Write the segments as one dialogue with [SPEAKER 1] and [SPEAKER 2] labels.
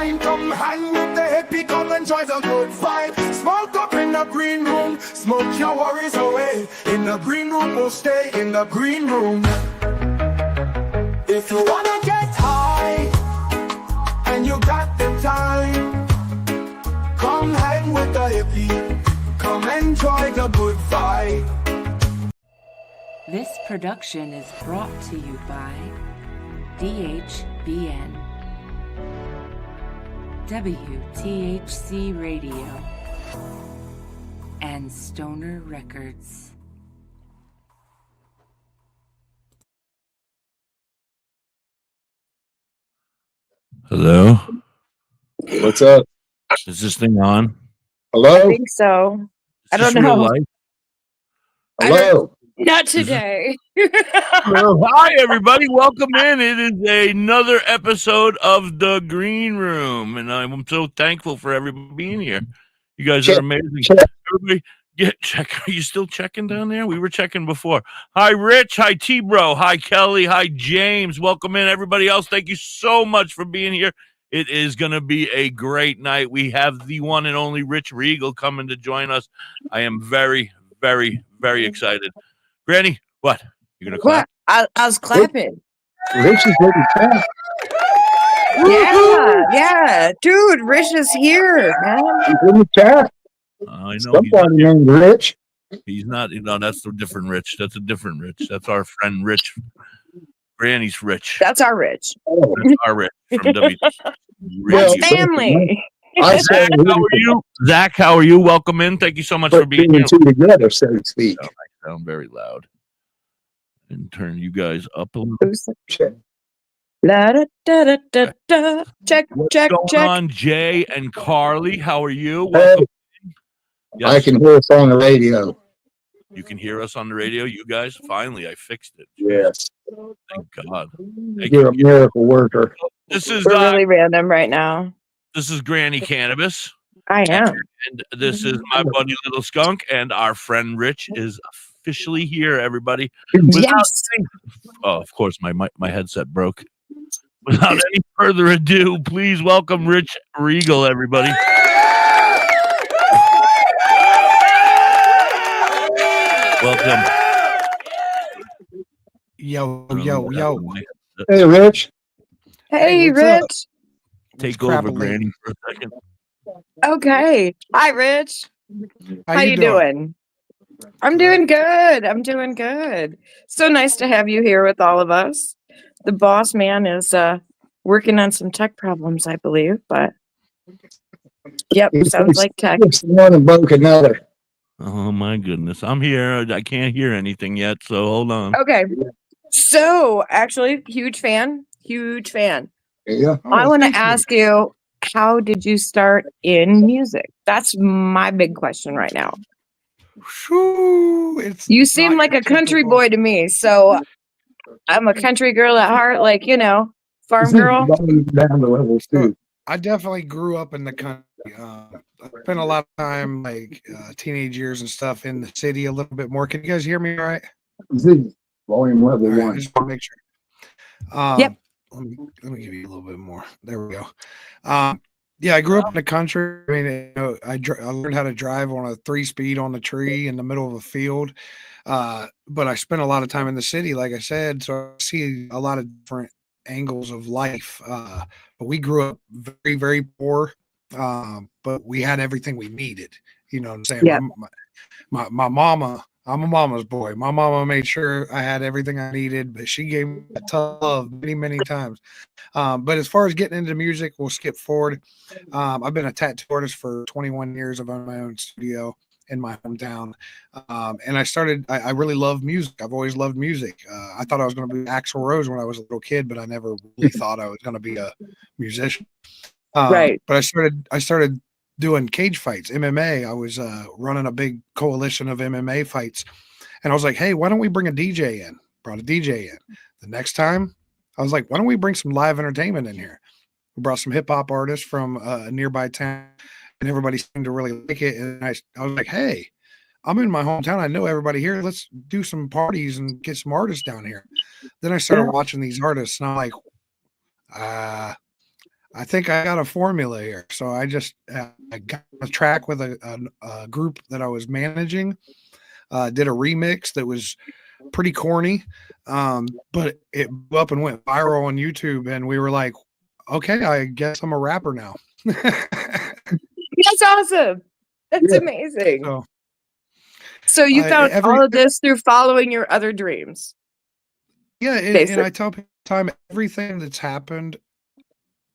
[SPEAKER 1] time. Come hang with the hippie, come enjoy the good vibe. Smoke up in the green room, smoke your worries away. In the green room, we'll stay in the green room. If you wanna get high, and you got the time, come hang with the hippie, come enjoy the good vibe.
[SPEAKER 2] This production is brought to you by DHBN, WTHC Radio, and Stoner Records.
[SPEAKER 3] Hello?
[SPEAKER 4] What's up?
[SPEAKER 3] Is this thing on?
[SPEAKER 4] Hello?
[SPEAKER 5] I think so.
[SPEAKER 3] Is
[SPEAKER 5] I don't
[SPEAKER 3] this real
[SPEAKER 5] know.
[SPEAKER 3] life?
[SPEAKER 4] Hello?
[SPEAKER 5] Not today.
[SPEAKER 3] Well, hi, everybody. Welcome in. It is another episode of The Green Room, and I'm so thankful for everybody being here. You guys are amazing. Everybody, check. Are you still checking down there? We were checking before. Hi, Rich. Hi, T-Bro. Hi, Kelly. Hi, James. Welcome in, everybody else. Thank you so much for being here. It is going to be a great night. We have the one and only Rich Regal coming to join us. I am very, very, very excited. Granny, what? You're going to clap?
[SPEAKER 5] What? I was clapping.
[SPEAKER 4] Rich is ready to clap.
[SPEAKER 5] Yeah. Dude, Rich is here, man.
[SPEAKER 4] He's in the chat.
[SPEAKER 3] I know.
[SPEAKER 4] Somebody named Rich.
[SPEAKER 3] He's not. No, that's a different Rich. That's a different Rich. That's our friend Rich. Granny's Rich.
[SPEAKER 5] That's our Rich.
[SPEAKER 4] Oh,
[SPEAKER 3] That's our Rich from WTHC
[SPEAKER 5] That's
[SPEAKER 3] Radio.
[SPEAKER 5] family.
[SPEAKER 4] I
[SPEAKER 3] Zach,
[SPEAKER 4] said,
[SPEAKER 3] how are you? Zach, how are you? Welcome in. Thank you so much for
[SPEAKER 4] put
[SPEAKER 3] being
[SPEAKER 4] two
[SPEAKER 3] here.
[SPEAKER 4] and two together, so to speak.
[SPEAKER 3] I sound very loud. And turn you guys up a little.
[SPEAKER 4] Check.
[SPEAKER 5] La, da, da, da, da, da. Check,
[SPEAKER 3] What's
[SPEAKER 5] check,
[SPEAKER 3] going
[SPEAKER 5] check.
[SPEAKER 3] on, Jay and Carly? How are you?
[SPEAKER 4] Hey,
[SPEAKER 3] Welcome. Yes,
[SPEAKER 4] I can hear us on the radio.
[SPEAKER 3] you can hear us on the radio. You guys, finally, I fixed it.
[SPEAKER 4] Yes.
[SPEAKER 3] Thank God. Thank
[SPEAKER 4] You're a
[SPEAKER 3] you.
[SPEAKER 4] miracle worker.
[SPEAKER 3] This is
[SPEAKER 5] We're really random right now.
[SPEAKER 3] this is Granny Cannabis.
[SPEAKER 5] I am.
[SPEAKER 3] And this is my buddy Little Skunk, and our friend Rich is officially here, everybody.
[SPEAKER 5] Yes.
[SPEAKER 3] Oh, of course, my headset broke. Without any further ado, please welcome Rich Regal, everybody. Welcome.
[SPEAKER 1] Yo.
[SPEAKER 4] Hey, Rich.
[SPEAKER 5] Hey,
[SPEAKER 1] what's up?
[SPEAKER 5] Rich.
[SPEAKER 3] Take
[SPEAKER 1] Crap
[SPEAKER 3] over,
[SPEAKER 1] a lady.
[SPEAKER 3] Granny, for a second.
[SPEAKER 5] Okay. Hi, Rich. How you doing? I'm doing good. So nice to have you here with all of us. The boss man is working on some tech problems, I believe, but yep, sounds like tech.
[SPEAKER 4] It's one and broke another.
[SPEAKER 3] Oh my goodness, I'm here. I can't hear anything yet, so hold on.
[SPEAKER 5] Okay. So, actually, huge fan.
[SPEAKER 4] Yeah.
[SPEAKER 5] I want to ask you, how did you start in music? That's my big question right now. You seem like a country boy to me, so I'm a country girl at heart, like, farm girl.
[SPEAKER 4] Down the levels too.
[SPEAKER 1] I definitely grew up in the country. I spent a lot of time, teenage years and stuff, in the city a little bit more. Can you guys hear me all right?
[SPEAKER 4] Volume level
[SPEAKER 1] All right, I
[SPEAKER 4] one.
[SPEAKER 1] just want to make sure.
[SPEAKER 5] Yep.
[SPEAKER 1] Let me give you a little bit more. There we go. Yeah, I grew up in the country. I mean, I learned how to drive on a 3-speed on the tree in the middle of a field. But I spent a lot of time in the city, like I said, so I see a lot of different angles of life. But we grew up very, very poor, but we had everything we needed. You know what I'm saying?
[SPEAKER 5] Yeah.
[SPEAKER 1] My mama, I'm a mama's boy. My mama made sure I had everything I needed, but she gave me a tough love many, many times. But as far as getting into music, we'll skip forward. I've been a tattoo artist for 21 years. I've owned my own studio in my hometown. And I really love music. I've always loved music. I thought I was going to be Axl Rose when I was a little kid, but I never really thought I was going to be a musician.
[SPEAKER 5] Right.
[SPEAKER 1] But I started doing cage fights, MMA. I was running a big coalition of MMA fights. And I was like, hey, why don't we bring a DJ in? Brought a DJ in. The next time, I was like, why don't we bring some live entertainment in here? We brought some hip hop artists from a nearby town, and everybody seemed to really like it. And I was like, hey, I'm in my hometown. I know everybody here. Let's do some parties and get some artists down here. Then I started watching these artists, and I'm like, I think I got a formula here. So I just I got a track with a group that I was managing. Did a remix that was pretty corny, but it blew up and went viral on YouTube, and we were like, okay, I guess I'm a rapper now.
[SPEAKER 5] That's awesome. That's amazing. So you found all of this through following your other dreams.
[SPEAKER 1] Yeah, and I tell people all the time, everything that's happened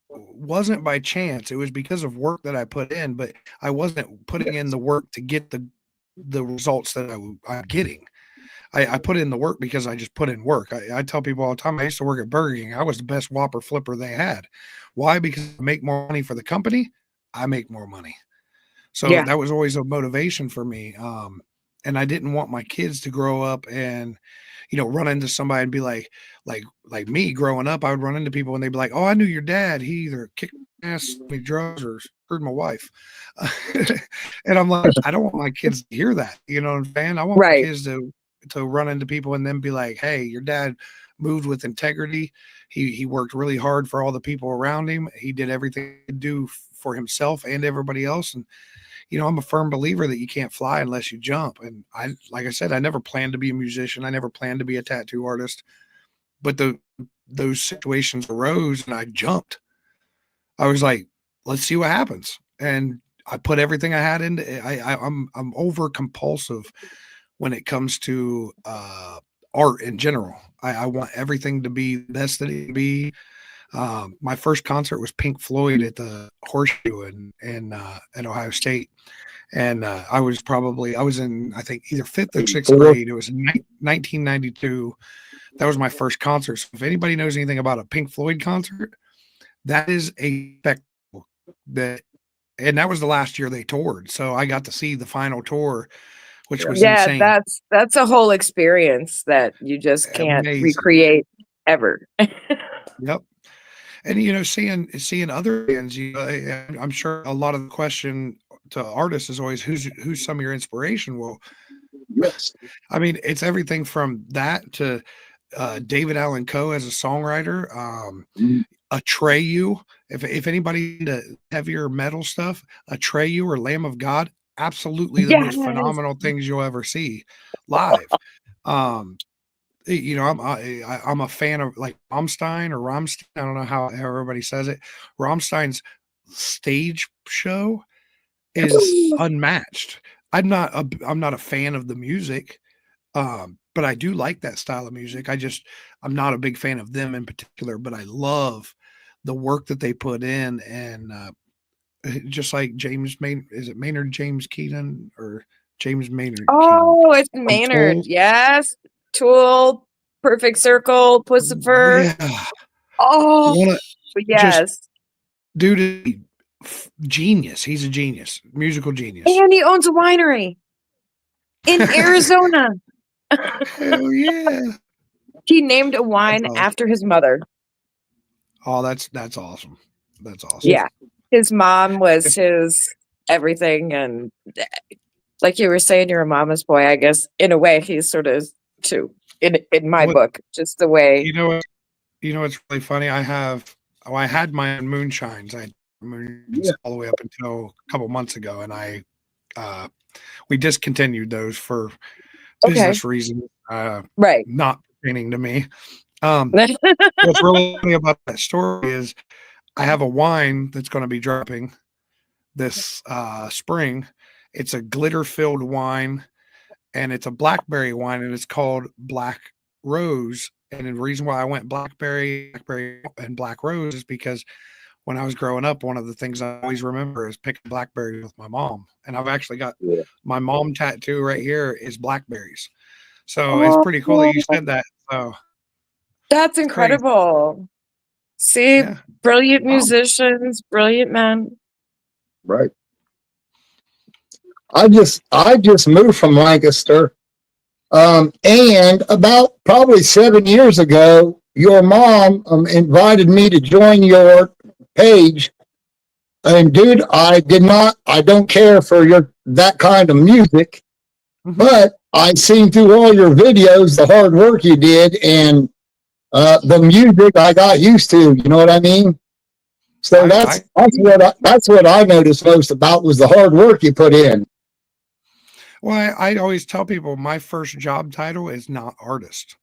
[SPEAKER 1] wasn't by chance. It was because of work that I put in, but I wasn't putting in the work to get the results that I'm getting. I put in the work because I just put in work. I tell people all the time, I used to work at Burger King. I was the best Whopper flipper they had. Why? Because I make more money for the company. I make more money. So that was always a motivation for me. And I didn't want my kids to grow up and, run into somebody and be like me growing up, I would run into people and they'd be like, oh, I knew your dad. He either kicked my ass, me drugs, or screwed my wife. And I'm like, I don't want my kids to hear that. You know what I'm saying? I want my kids to run into people and then be like, hey, your dad moved with integrity. He worked really hard for all the people around him. He did everything he could do for himself and everybody else. And, I'm a firm believer that you can't fly unless you jump. And like I said, I never planned to be a musician. I never planned to be a tattoo artist, but those situations arose and I jumped. I was like, let's see what happens. And I put everything I had into it. I'm over compulsive when it comes to art in general. I want everything to be the best that it can be. My first concert was Pink Floyd at the Horseshoe in Ohio State. And I was in, I think, either 5th or 6th grade. It was 1992. That was my first concert. So if anybody knows anything about a Pink Floyd concert, that is a spectacle. And that was the last year they toured. So I got to see the final tour, which was insane.
[SPEAKER 5] That's a whole experience that you just can't recreate ever.
[SPEAKER 1] Yep. And seeing other bands, I'm sure a lot of the question to artists is always who's some of your inspiration. Well,
[SPEAKER 4] yes,
[SPEAKER 1] I mean, it's everything from that to David Allan Coe as a songwriter, Atreyu. If anybody into heavier metal stuff, Atreyu or Lamb of God, absolutely the most phenomenal things you'll ever see live. I'm a fan of like Rammstein or Rammstein. I don't know how everybody says it. Rammstein's stage show is unmatched. I'm not a fan of the music, but I do like that style of music. I'm not a big fan of them in particular, but I love the work that they put in. And just like is it Maynard James Keenan or James Maynard?
[SPEAKER 5] Oh, it's Maynard. Yes. Tool, Perfect Circle, Pussifer.
[SPEAKER 1] Yeah.
[SPEAKER 5] Oh, yes.
[SPEAKER 1] Dude, genius. He's a genius, musical genius.
[SPEAKER 5] And he owns a winery in Arizona.
[SPEAKER 1] Hell yeah.
[SPEAKER 5] He named a wine after his mother.
[SPEAKER 1] Oh, that's awesome. That's awesome.
[SPEAKER 5] Yeah. His mom was his everything. And like you were saying, you're a mama's boy, I guess. In a way, he's sort of too, in my book, just the way.
[SPEAKER 1] It's really funny. I had my own moonshines. I had moonshines all the way up until a couple months ago, and we discontinued those for business reasons.
[SPEAKER 5] Right.
[SPEAKER 1] Not pertaining to me. What's really funny about that story is I have a wine that's going to be dropping this spring. It's a glitter-filled wine. And it's a blackberry wine, and it's called Black Rose. And the reason why I went blackberry, and Black Rose is because when I was growing up, one of the things I always remember is picking blackberries with my mom. And I've actually got my mom tattoo right here is blackberries. So it's pretty cool that you said that. So
[SPEAKER 5] that's incredible. See, brilliant musicians, brilliant men.
[SPEAKER 4] Right. I just moved from Lancaster. And about probably 7 years ago, your mom invited me to join your page. And dude, I don't care for that kind of music, but I seen through all your videos, the hard work you did, and the music I got used to, you know what I mean? So that's what I noticed most about was the hard work you put in.
[SPEAKER 1] Well, I always tell people my first job title is not artist.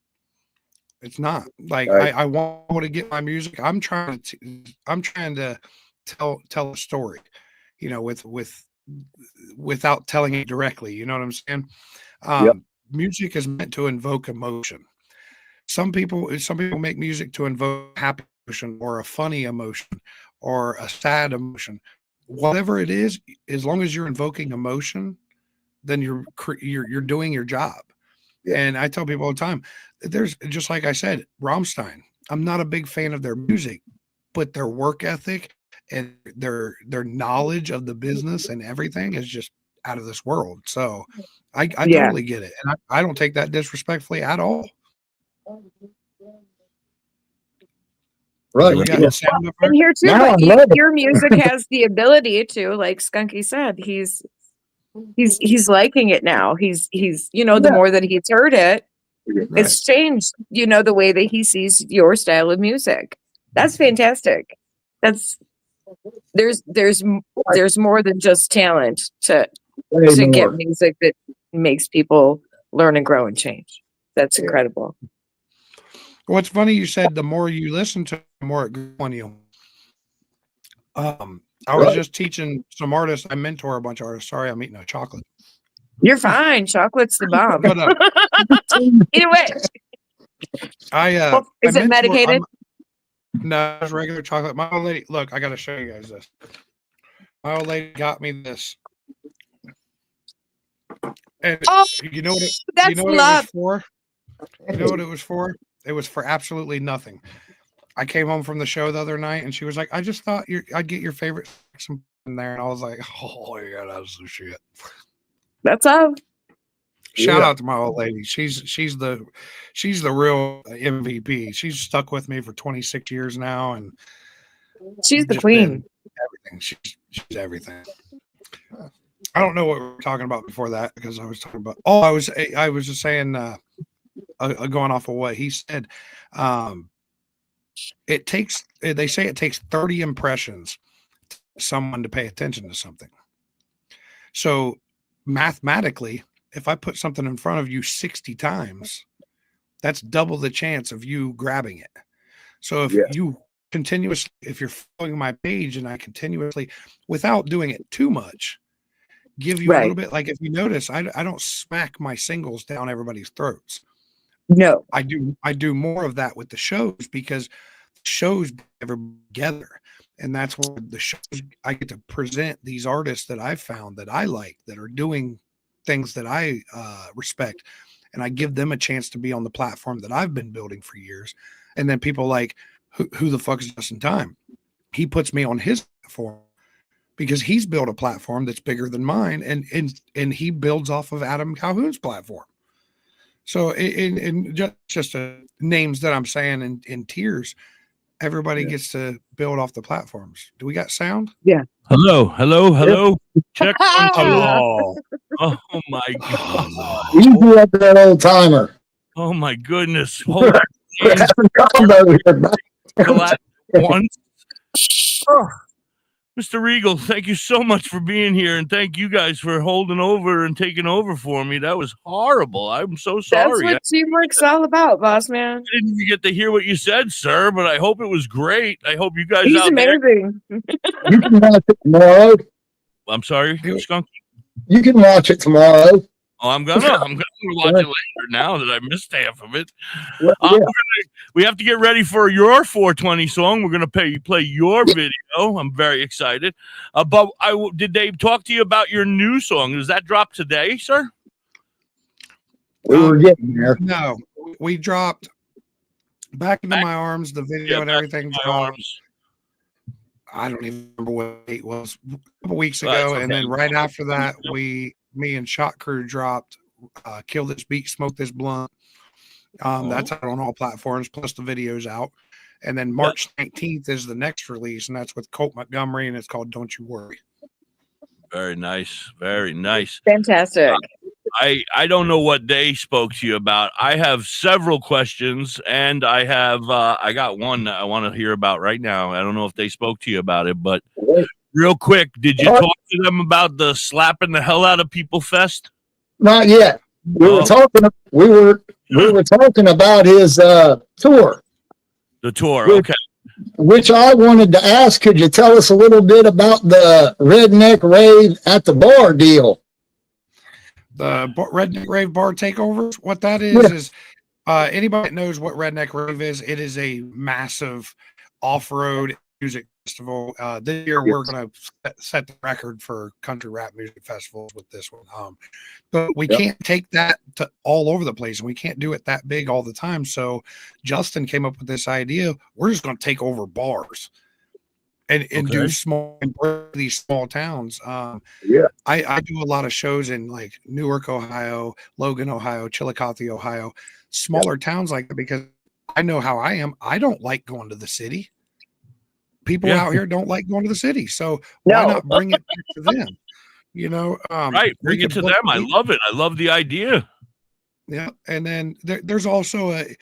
[SPEAKER 1] It's not like
[SPEAKER 4] Right.
[SPEAKER 1] I want to get my music. I'm trying to tell a story, without telling it directly. You know what I'm saying?
[SPEAKER 4] Yep.
[SPEAKER 1] Music is meant to invoke emotion. Some people make music to invoke happy emotion or a funny emotion or a sad emotion. Whatever it is, as long as you're invoking emotion, then you're doing your job.
[SPEAKER 4] Yeah.
[SPEAKER 1] And I tell people all the time, there's just like I said, Rammstein. I'm not a big fan of their music, but their work ethic and their knowledge of the business and everything is just out of this world. So I
[SPEAKER 5] Yeah.
[SPEAKER 1] totally get it. And I don't take that disrespectfully at all.
[SPEAKER 4] Right.
[SPEAKER 1] We got
[SPEAKER 4] Yeah.
[SPEAKER 1] sound up
[SPEAKER 5] And
[SPEAKER 1] there?
[SPEAKER 5] here too,
[SPEAKER 4] No,
[SPEAKER 5] but
[SPEAKER 4] I love it.
[SPEAKER 5] your music has the ability to, like Skunky said, he's liking it now. He's the
[SPEAKER 4] Yeah.
[SPEAKER 5] more that he's heard it,
[SPEAKER 1] Right.
[SPEAKER 5] it's changed, the way that he sees your style of music. That's fantastic. There's more than just talent to
[SPEAKER 4] Way
[SPEAKER 5] get
[SPEAKER 4] more.
[SPEAKER 5] music that makes people learn and grow and change. That's
[SPEAKER 4] Yeah.
[SPEAKER 5] incredible.
[SPEAKER 1] Well, it's funny you said the more you listen to, the more it grew on you. I was
[SPEAKER 4] Right.
[SPEAKER 1] just teaching some artists. I mentor a bunch of artists. Sorry, I'm eating a chocolate.
[SPEAKER 5] You're fine. Chocolate's the bomb.
[SPEAKER 1] But
[SPEAKER 5] Either way. Is
[SPEAKER 1] I
[SPEAKER 5] it medicated?
[SPEAKER 1] No, it's regular chocolate. My old lady, look, I got to show you guys this. My old lady got me this. And
[SPEAKER 5] Oh,
[SPEAKER 1] you know what it,
[SPEAKER 5] that's
[SPEAKER 1] you know what
[SPEAKER 5] love.
[SPEAKER 1] it was for? You know what it was for? It was for absolutely nothing. I came home from the show the other night and she was like, I just thought I'd get your favorite section in there. And I was like, oh yeah, that's some shit.
[SPEAKER 5] That's all.
[SPEAKER 1] Shout
[SPEAKER 4] Yeah.
[SPEAKER 1] out to my old lady. She's the real MVP. She's stuck with me for 26 years now, and
[SPEAKER 5] She's the
[SPEAKER 1] just
[SPEAKER 5] queen.
[SPEAKER 1] been everything. She's everything. I don't know what we were talking about before that because I was talking about. Oh, I was just saying, going off of what he said. It takes. They say it takes 30 impressions for someone to pay attention to something. So mathematically, if I put something in front of you 60 times, that's double the chance of you grabbing it. So if
[SPEAKER 4] Yeah.
[SPEAKER 1] if you're following my page and I continuously, without doing it too much, give you a
[SPEAKER 5] Right.
[SPEAKER 1] little bit, like if you notice, I don't smack my singles down everybody's throats.
[SPEAKER 5] No.
[SPEAKER 1] I do more of that with the shows because shows bring everybody together. And that's where the shows, I get to present these artists that I've found that I like, that are doing things that I respect, and I give them a chance to be on the platform that I've been building for years. And then people like, who the fuck is Justin Time? He puts me on his platform because he's built a platform that's bigger than mine, and he builds off of Adam Calhoun's platform. So in just names that I'm saying in tiers, everybody gets to build off the platforms. Do we got sound?
[SPEAKER 5] Yeah.
[SPEAKER 3] Hello. Check 1 2.
[SPEAKER 1] Oh,
[SPEAKER 3] Oh my god.
[SPEAKER 4] Easy up that old timer.
[SPEAKER 3] Oh my goodness. Hold on.
[SPEAKER 4] We're having combo here.
[SPEAKER 3] Relax once. Oh. Mr. Regal, thank you so much for being here, and thank you guys for holding over and taking over for me. That was horrible. I'm so
[SPEAKER 5] That's
[SPEAKER 3] sorry.
[SPEAKER 5] what teamwork's all about, boss man.
[SPEAKER 3] I didn't even get to hear what you said, sir, but I hope it was great. I hope you guys
[SPEAKER 5] He's
[SPEAKER 3] out there.
[SPEAKER 5] amazing.
[SPEAKER 4] You can watch it tomorrow.
[SPEAKER 3] I'm sorry, Skunk.
[SPEAKER 4] You can watch it tomorrow.
[SPEAKER 3] Oh, I'm gonna watch it later now that I missed half of it.
[SPEAKER 4] Well, yeah.
[SPEAKER 3] We have to get ready for your 420 song. We're gonna play your video. I'm very excited. But did they talk to you about your new song? Does that drop today, sir?
[SPEAKER 4] We were getting there.
[SPEAKER 1] no, we dropped Back Into My Arms, the video and everything. I don't even remember what date it was, a couple weeks ago.
[SPEAKER 3] Okay.
[SPEAKER 1] And then right after that, me and Shot Crew dropped Kill This Beat, Smoke This Blunt. That's out on all platforms, plus the video's out. And then March 19th is the next release, and that's with Colt Montgomery, and it's called Don't You Worry.
[SPEAKER 3] Very nice. Very nice.
[SPEAKER 5] Fantastic.
[SPEAKER 3] I don't know what they spoke to you about. I have several questions, and I got one that I want to hear about right now. I don't know if they spoke to you about it, but real quick, did you talk to them about the slapping the hell out of people fest?
[SPEAKER 4] Not yet. We were talking about his tour.
[SPEAKER 3] The tour, okay.
[SPEAKER 4] Which I wanted to ask, could you tell us a little bit about the Redneck Rave at the bar deal?
[SPEAKER 1] The Redneck Rave bar takeovers. What that is anybody that knows what Redneck Rave is, it is a massive off-road music festival. This year we're going to set the record for country rap music festivals with this one. But we can't take that to all over the place, and we can't do it that big all the time. So Justin came up with this idea. We're just going to take over bars and do these small towns. I do a lot of shows in like Newark, Ohio, Logan, Ohio, Chillicothe, Ohio, smaller towns like that, because I know how I am. I don't like going to the city. People out here don't like going to the city. So why not bring it back to them? You know,
[SPEAKER 3] right. Bring it to them. I love it. I love the idea.
[SPEAKER 1] Yeah. And then there's also it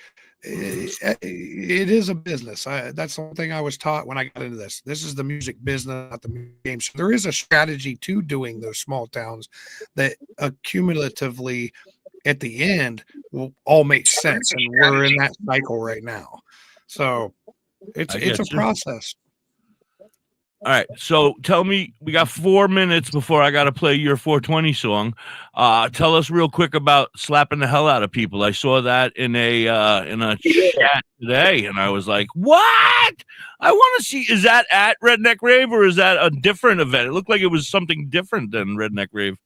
[SPEAKER 1] is a business. That's the one thing I was taught when I got into this. This is the music business, not the music game. So there is a strategy to doing those small towns that accumulatively at the end will all make sense. And we're in that cycle right now. So it's a process.
[SPEAKER 3] All right, so tell me, we got 4 minutes before I got to play your 420 song. Tell us real quick about slapping the hell out of people. I saw that in a chat today, and I was like, what? I want to see, is that at Redneck Rave, or is that a different event? It looked like it was something different than Redneck Rave.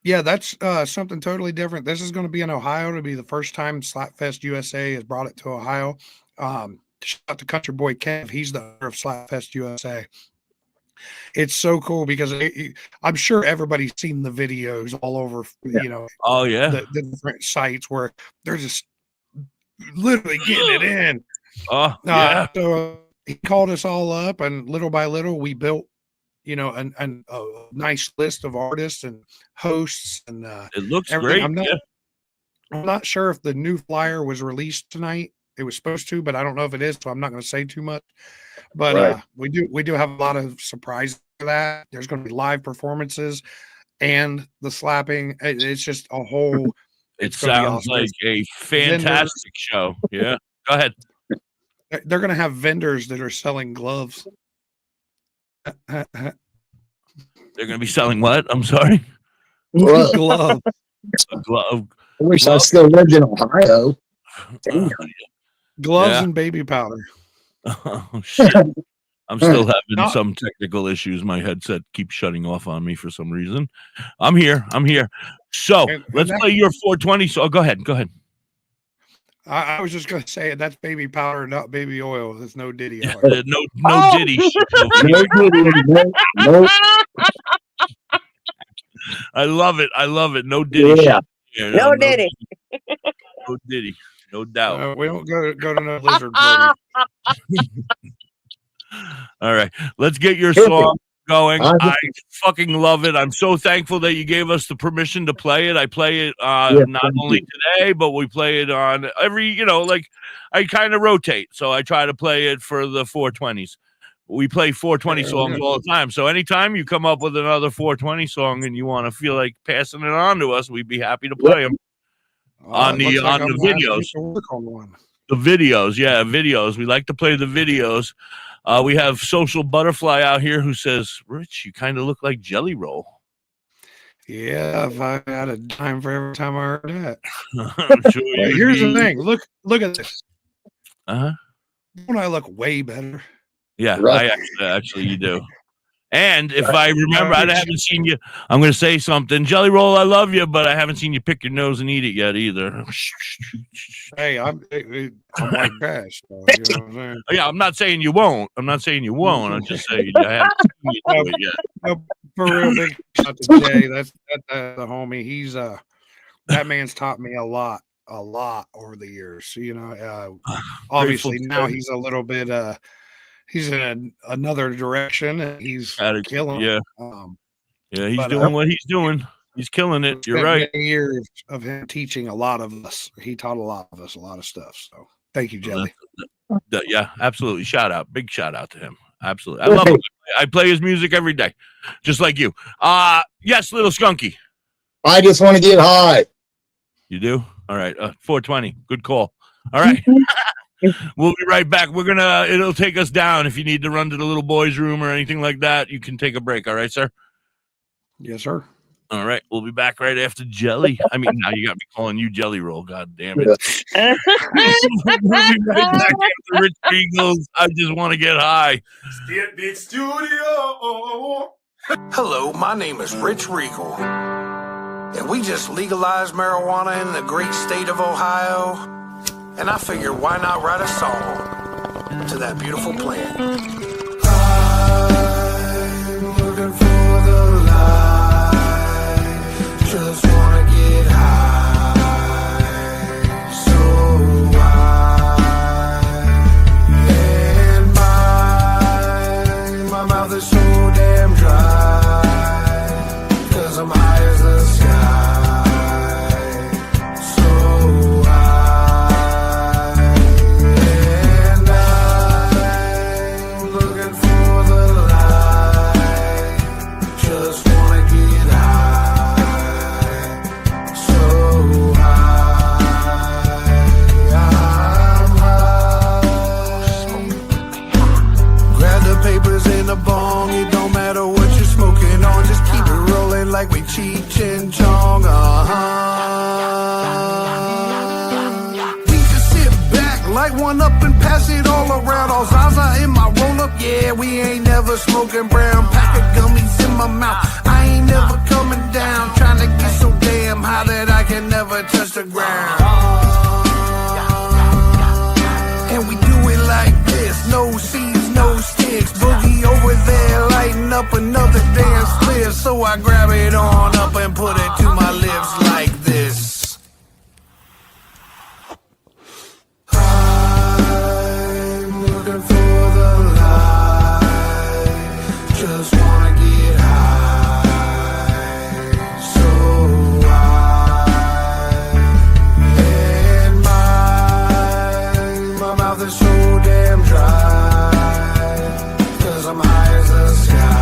[SPEAKER 1] Yeah, that's something totally different. This is going to be in Ohio. It'll be the first time Slapfest USA has brought it to Ohio. Shout out to Country Boy Kev. He's the owner of Slapfest USA. It's so cool because I'm sure everybody's seen the videos all over, you know.
[SPEAKER 3] Oh yeah,
[SPEAKER 1] the different sites where they're just literally getting it in.
[SPEAKER 3] Oh yeah.
[SPEAKER 1] So he called us all up, and little by little, we built, you know, a nice list of artists and hosts, and
[SPEAKER 3] it looks
[SPEAKER 1] everything.
[SPEAKER 3] great.
[SPEAKER 1] I'm not sure if the new flyer was released tonight. It was supposed to, but I don't know if it is, so I'm not going to say too much. But we do have a lot of surprises for that. There's going to be live performances and the slapping. It's just a whole.
[SPEAKER 3] It sounds like a fantastic show. Yeah, go ahead.
[SPEAKER 1] They're going to have vendors that are selling gloves.
[SPEAKER 3] They're going to be selling what? I'm sorry.
[SPEAKER 1] Glove.
[SPEAKER 3] A glove.
[SPEAKER 4] I wish I still lived in Ohio.
[SPEAKER 1] Gloves and baby powder.
[SPEAKER 3] Oh shit! I'm still having some technical issues. My headset keeps shutting off on me for some reason. I'm here. So let's play your 420. So go ahead.
[SPEAKER 1] I was just going to say that's baby powder, not baby oil. There's no Diddy.
[SPEAKER 3] No Diddy.
[SPEAKER 4] No.
[SPEAKER 3] I love it. No Diddy.
[SPEAKER 4] Yeah.
[SPEAKER 5] No Diddy.
[SPEAKER 3] No Diddy. No doubt.
[SPEAKER 1] We don't go to no Blizzard party.
[SPEAKER 3] All right, let's get your song going. I fucking love it. I'm so thankful that you gave us the permission to play it. I play it not only today, but we play it on every, you know, like I kind of rotate. So I try to play it for the 420s. We play 420 songs all the time. So anytime you come up with another 420 song and you want to feel like passing it on to us, we'd be happy to play them. On the videos. The videos. We like to play the videos. We have Social Butterfly out here who says, Rich, you kind of look like Jelly Roll.
[SPEAKER 1] Yeah, if I had a dime for every time I heard that.
[SPEAKER 3] Sure
[SPEAKER 1] here's the thing. Look at this.
[SPEAKER 3] Uh-huh.
[SPEAKER 1] Don't I look way better?
[SPEAKER 3] Yeah, actually you do. And if I remember, I haven't seen you. I'm going to say something. Jelly Roll, I love you, but I haven't seen you pick your nose and eat it yet either.
[SPEAKER 1] Hey, I'm like trash. So, you know what I'm saying?
[SPEAKER 3] Yeah, I'm not saying you won't. I'm just saying I haven't seen you do it yet.
[SPEAKER 1] No, for real, big shout to Jay. That's the homie. He's that man's taught me a lot over the years. You know, obviously now he's a little bit he's in another direction, and he's killing.
[SPEAKER 3] Yeah, he's doing what he's doing. He's killing it. You're
[SPEAKER 1] Spent
[SPEAKER 3] right.
[SPEAKER 1] many years of him teaching a lot of us. He taught a lot of us a lot of stuff. So thank you, Jelly.
[SPEAKER 3] Yeah, absolutely. Shout out. Big shout out to him. Absolutely. I love him. I play his music every day, just like you. Yes, little Skunky.
[SPEAKER 4] I just want to get high.
[SPEAKER 3] You do? All right. 420. Good call. All right. We'll be right back. It'll take us down. If you need to run to the little boy's room or anything like that, you can take a break. All right, sir?
[SPEAKER 1] Yes, sir.
[SPEAKER 3] All right. We'll be back right after Jelly. I mean, now you got me calling you Jelly Roll. God damn it. We'll be right back after Rich Regals. I just want to get high.
[SPEAKER 6] Big Studio. Hello, my name is Rich Regal. And we just legalized marijuana in the great state of Ohio. And I figured, why not write a song to that beautiful plant? I'm looking for the light. Just wanna get high. So high. And my mouth is so damn dry. 'Cause I'm high as the sky. Like we Cheech and Chong, We just sit back, light one up and pass it all around. All Zaza in my roll up, yeah, we ain't never smoking brown. Pack of gummies in my mouth, I ain't never coming down. Trying to get so damn high that I can never touch the ground. And we do it like this, no seeds, no sticks. Boogie over there, lighting up another damn spliff. So I grab it on up and put it to my lips like this. I'm looking for the light. Just wanna get high. So high. And my mouth is so damn dry. 'Cause I'm high as the sky.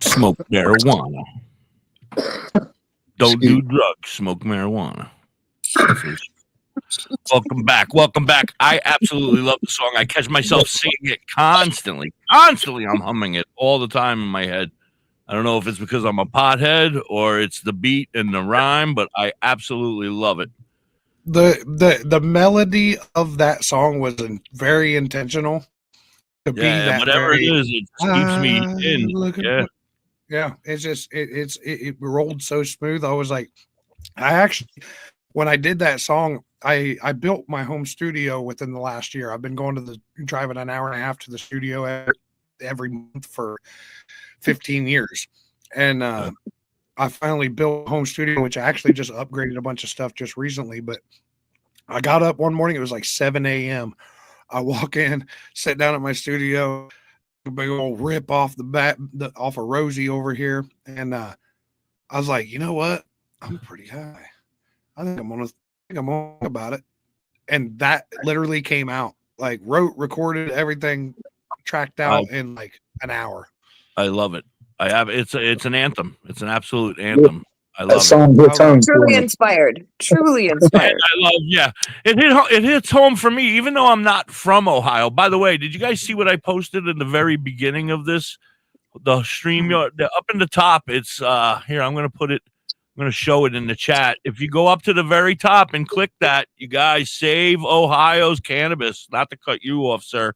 [SPEAKER 3] Smoke marijuana. Don't do drugs. Smoke marijuana. Welcome back. Welcome back. I absolutely love the song. I catch myself singing it constantly. Constantly, I'm humming it all the time in my head. I don't know if it's because I'm a pothead or it's the beat and the rhyme, but I absolutely love it.
[SPEAKER 1] The melody of that song was very intentional. To be that
[SPEAKER 3] whatever it is, it keeps me in.
[SPEAKER 1] Yeah, it's just it rolled so smooth. I was like, when I did that song, I built my home studio within the last year. I've been driving an hour and a half to the studio every month for 15 years. And I finally built a home studio, which I actually just upgraded a bunch of stuff just recently. But I got up one morning, it was like 7 a.m. I walk in, sit down at my studio, a big old rip off off of Rosie over here. And I was like, you know what? I'm pretty high. I think I'm gonna think about it. And that literally came out. Like recorded everything, tracked out in like an hour.
[SPEAKER 3] I love it. It's an anthem. It's an absolute anthem. I love
[SPEAKER 5] it. Truly inspired. Truly inspired.
[SPEAKER 3] I love, it hits home for me, even though I'm not from Ohio. By the way, did you guys see what I posted in the very beginning of this? The StreamYard, up in the top, it's here. I'm gonna put it I'm going to show it in the chat. If you go up to the very top and click that, you guys, Save Ohio's Cannabis. Not to cut you off, sir,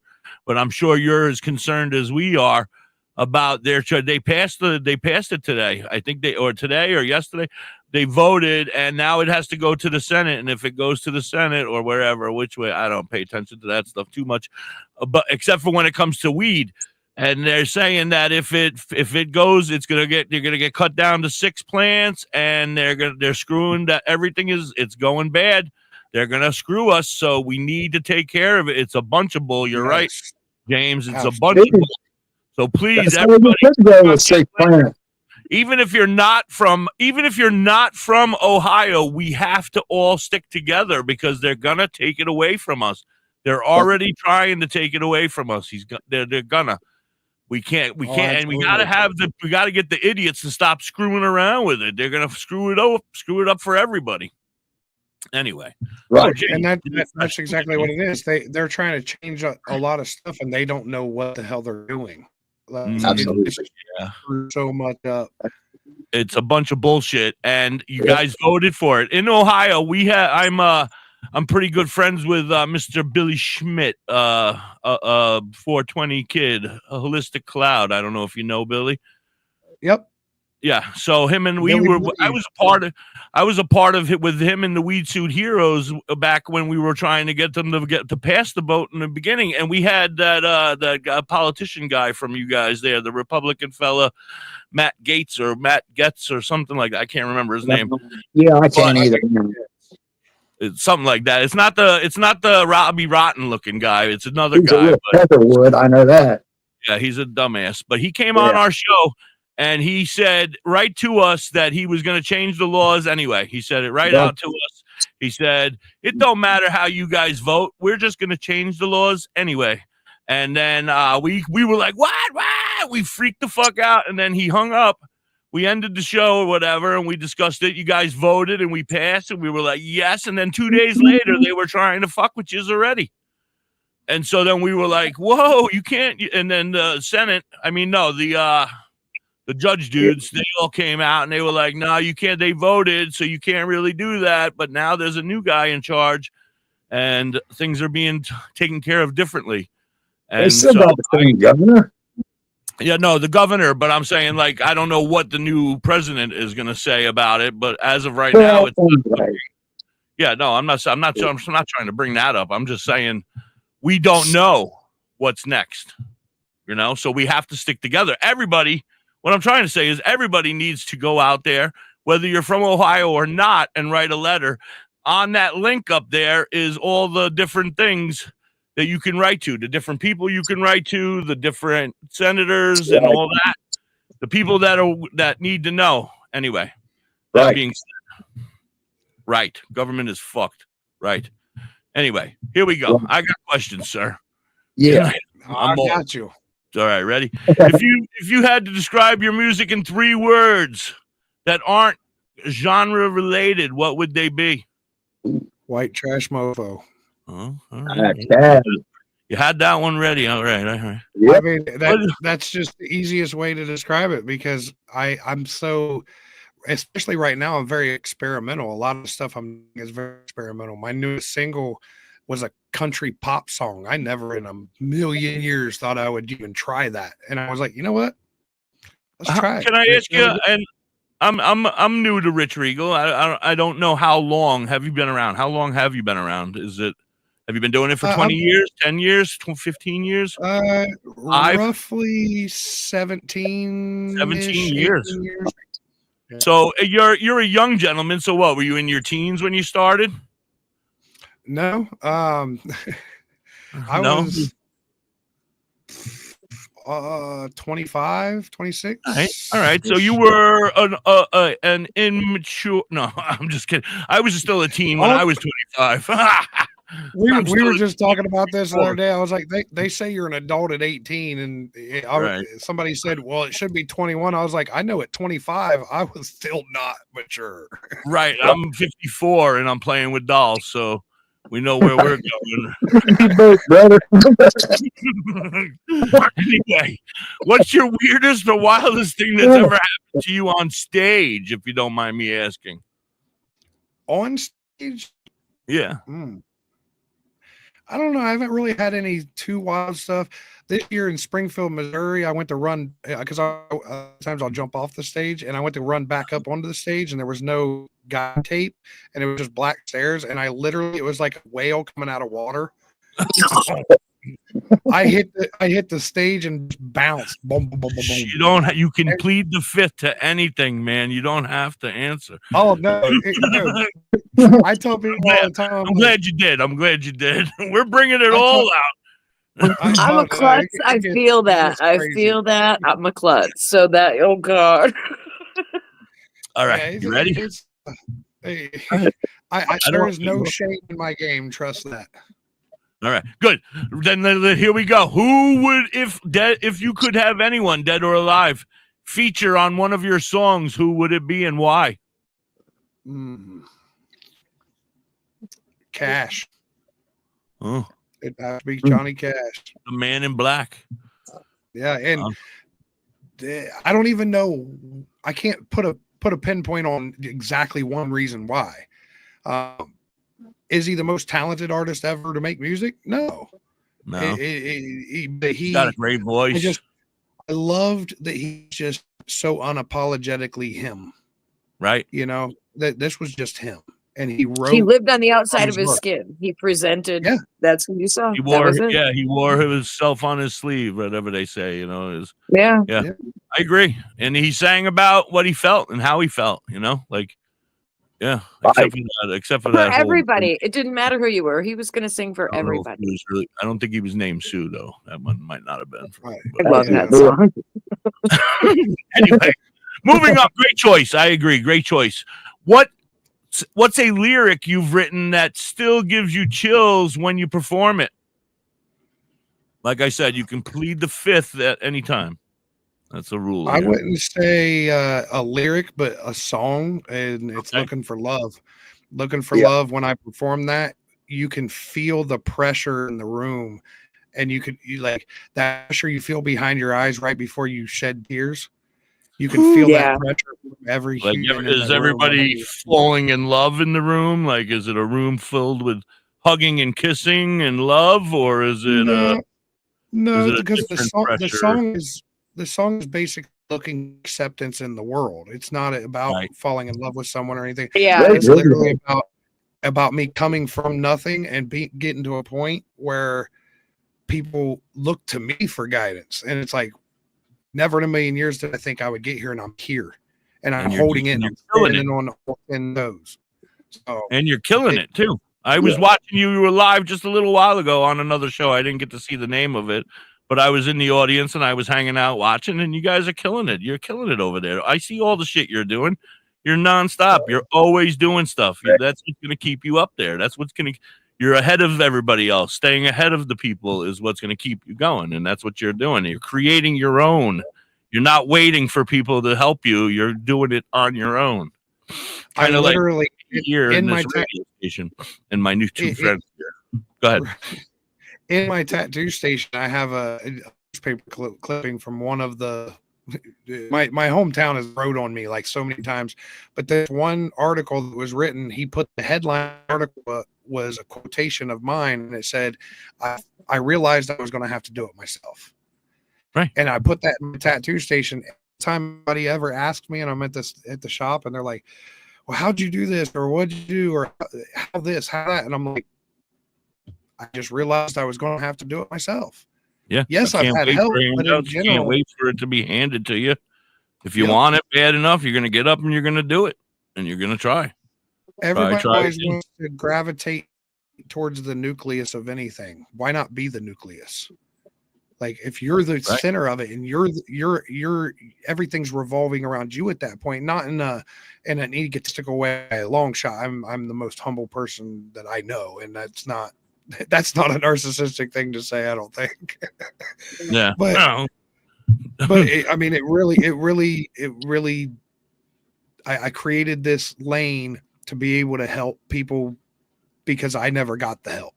[SPEAKER 3] but I'm sure you're as concerned as we are about their. They passed it today. I think today or yesterday, they voted, and now it has to go to the Senate. And if it goes to the Senate or wherever, which way, I don't pay attention to that stuff too much, but except for when it comes to weed. And they're saying that if it goes, they're gonna get cut down to 6 plants, and they're screwing that it's going bad. They're gonna screw us, so we need to take care of it. It's a bunch of bull. You're right, James. It's a bunch of bull. So please, everybody, even if you're not from Ohio, we have to all stick together because they're gonna take it away from us. They're already trying to take it away from us. They're gonna. We can't, and we gotta get the idiots to stop screwing around with it. They're gonna screw it up for everybody. Anyway,
[SPEAKER 1] right, and that's exactly what it is. They're trying to change a lot of stuff, and they don't know what the hell they're doing.
[SPEAKER 4] Absolutely,
[SPEAKER 1] so much up.
[SPEAKER 3] It's a bunch of bullshit, and you guys voted for it in Ohio. I'm pretty good friends with Mr. Billy Schmidt, 420 kid, a holistic cloud. I don't know if you know Billy.
[SPEAKER 1] Yep.
[SPEAKER 3] Yeah. So him and I was a part of it with him and the Weed Suit Heroes back when we were trying to get them to pass the vote in the beginning. And we had that politician guy from you guys there, the Republican fella, Matt Getz or something like that. I can't remember his name.
[SPEAKER 4] Yeah, I can't either.
[SPEAKER 3] It's something like that. It's not the Robbie Rotten looking guy. It's another guy.
[SPEAKER 4] Pepperwood, I know that.
[SPEAKER 3] Yeah, he's a dumbass. But he came on our show and he said right to us that he was going to change the laws anyway. He said it right out to us. He said, it don't matter how you guys vote. We're just going to change the laws anyway. And then we were like, what? We freaked the fuck out. And then he hung up. We ended the show or whatever, and we discussed it. You guys voted, and we passed, and we were like, yes. And then 2 days later, they were trying to fuck with you already. And so then we were like, whoa, you can't. And then the Senate, the judge dudes, they all came out, and they were like, no, you can't. They voted, so you can't really do that. But now there's a new guy in charge, and things are being taken care of differently. And
[SPEAKER 4] they said about the same governor.
[SPEAKER 3] Yeah, no, the governor, but I'm saying, like, I don't know what the new president is going to say about it, but as of right now, it's yeah, no, I'm not trying to bring that up. I'm just saying we don't know what's next, so we have to stick together. Everybody, what I'm trying to say is everybody needs to go out there, whether you're from Ohio or not, and write a letter. On that link up there is all the different things that you can write to, the different people you can write to, the different senators and all that, the people that need to know. Anyway, that being said, right, government is fucked. Right. Anyway, here we go. I got questions, sir.
[SPEAKER 4] Yeah,
[SPEAKER 1] I got you.
[SPEAKER 3] All right, ready? If you had to describe your music in 3 words that aren't genre related, what would they be?
[SPEAKER 1] White trash mofo.
[SPEAKER 3] Oh, all right. You had that one ready. All right.
[SPEAKER 1] Yep. I mean, that's just the easiest way to describe it because I'm so, especially right now, I'm very experimental. A lot of stuff I'm doing is very experimental. My newest single was a country pop song. I never in a million years thought I would even try that. And I was like, you know what? Let's try it.
[SPEAKER 3] Can I ask you, and I'm new to Rich Regal. I don't know how long have you been around? How long have you been around? Have you been doing it for 20 years, 10 years, 15 years?
[SPEAKER 1] Roughly 17
[SPEAKER 3] years. Yeah. So you're a young gentleman. So what, were you in your teens when you started?
[SPEAKER 1] No. I was 25, 26.
[SPEAKER 3] All right. So you were an immature. No, I'm just kidding. I was still a teen when I was 25.
[SPEAKER 1] We were just talking about this the other day. I was like, they say you're an adult at 18, and somebody said, well, it should be 21. I was like, I know at 25, I was still not mature.
[SPEAKER 3] Right. I'm 54 and I'm playing with dolls. So We know where we're going.
[SPEAKER 4] You both, brother.
[SPEAKER 3] Anyway, what's your weirdest or wildest thing that's ever happened to you on stage, if you don't mind me asking?
[SPEAKER 1] On stage?
[SPEAKER 3] Yeah.
[SPEAKER 1] I don't know. I haven't really had any too wild stuff. This year in Springfield, Missouri, I went to run because sometimes I'll jump off the stage, and I went to run back up onto the stage, and there was no guide tape, and it was just black stairs, and it was like a whale coming out of water. I hit the stage and just bounced. Boom, boom, boom, boom, boom.
[SPEAKER 3] You don't. You can plead the fifth to anything, man. You don't have to answer.
[SPEAKER 1] Oh no! I tell people all the time.
[SPEAKER 3] I'm glad you did. We're bringing it all out.
[SPEAKER 5] I'm a klutz. I feel that. I'm a klutz. So that, oh God.
[SPEAKER 3] All right. You ready?
[SPEAKER 1] There is no shame in my game. Trust that.
[SPEAKER 3] All right. Good. Then here we go. Who would, if you could have anyone, dead or alive, feature on one of your songs, who would it be and why?
[SPEAKER 1] Cash.
[SPEAKER 3] Oh.
[SPEAKER 1] It'd have to be Johnny Cash.
[SPEAKER 3] The Man in Black.
[SPEAKER 1] Yeah, and I don't even know. I can't put a pinpoint on exactly one reason why. Is he the most talented artist ever to make music? No. He
[SPEAKER 3] got a great voice.
[SPEAKER 1] I loved that he's just so unapologetically him.
[SPEAKER 3] Right.
[SPEAKER 1] You know, that this was just him. And he
[SPEAKER 5] lived on the outside of his skin. He presented. Yeah. That's what you saw.
[SPEAKER 3] He wore himself on his sleeve, whatever they say, you know.
[SPEAKER 5] Yeah.
[SPEAKER 3] I agree. And he sang about what he felt and how he felt, you know, like, yeah, except for that.
[SPEAKER 5] For everybody. It didn't matter who you were. He was going to sing for everybody.
[SPEAKER 3] I don't think he was named Sue, though. That one might not have been.
[SPEAKER 5] I love that song.
[SPEAKER 3] Anyway, moving up. Great choice. I agree. Great choice. What's a lyric you've written that still gives you chills when you perform it? Like I said, you can plead the fifth at any time. That's a rule.
[SPEAKER 1] I wouldn't say a lyric, but a song, and it's Looking for Love. Looking for Love. When I perform that, you can feel the pressure in the room, and you like that pressure you feel behind your eyes right before you shed tears. You can feel that pressure from every human.
[SPEAKER 3] Is everybody falling in love in the room? Like, is it a room filled with hugging and kissing and love, or is it
[SPEAKER 1] no? Because the song is basically looking acceptance in the world. It's not about falling in love with someone or anything.
[SPEAKER 5] Yeah,
[SPEAKER 1] it's literally about me coming from nothing and getting to a point where people look to me for guidance, and it's like, never in a million years did I think I would get here, and I'm here, and I'm holding it, and I'm standing on those. So,
[SPEAKER 3] and you're killing it too. I was watching you were live just a little while ago on another show. I didn't get to see the name of it, but I was in the audience and I was hanging out watching, and you guys are killing it. You're killing it over there. I see all the shit you're doing. You're nonstop. You're always doing stuff. That's what's going to keep you up there. That's what's going to. You're ahead of everybody else. Staying ahead of the people is what's going to keep you going, and that's what you're doing. You're creating your own. You're not waiting for people to help you. You're doing it on your own.
[SPEAKER 1] Kind of literally
[SPEAKER 3] like here in this radio station, and my new two friends here. Go ahead.
[SPEAKER 1] In my tattoo station, I have a newspaper clipping from one of the. My hometown has wrote on me like so many times, but there's one article that was written. He put the headline article was a quotation of mine, and it said, I realized I was going to have to do it myself.
[SPEAKER 3] Right.
[SPEAKER 1] And I put that in the tattoo station. Every time anybody ever asks me, and I'm at the shop, and they're like, well, how'd you do this? Or what'd you do? Or how this, how that? And I'm like, I just realized I was going to have to do it myself.
[SPEAKER 3] Yeah.
[SPEAKER 1] Yes, I've had help, but in general,
[SPEAKER 3] can't wait for it to be handed to you. If you want it bad enough, you're going to get up and you're going to do it, and you're going to try.
[SPEAKER 1] Everybody always wants to gravitate towards the nucleus of anything. Why not be the nucleus? Like, if you're the center of it, and you're everything's revolving around you at that point, not in an egotistical way, a long shot. I'm the most humble person that I know, and that's not a narcissistic thing to say, I don't think.
[SPEAKER 3] Yeah.
[SPEAKER 1] But
[SPEAKER 3] no.
[SPEAKER 1] It really I created this lane to be able to help people because I never got the help.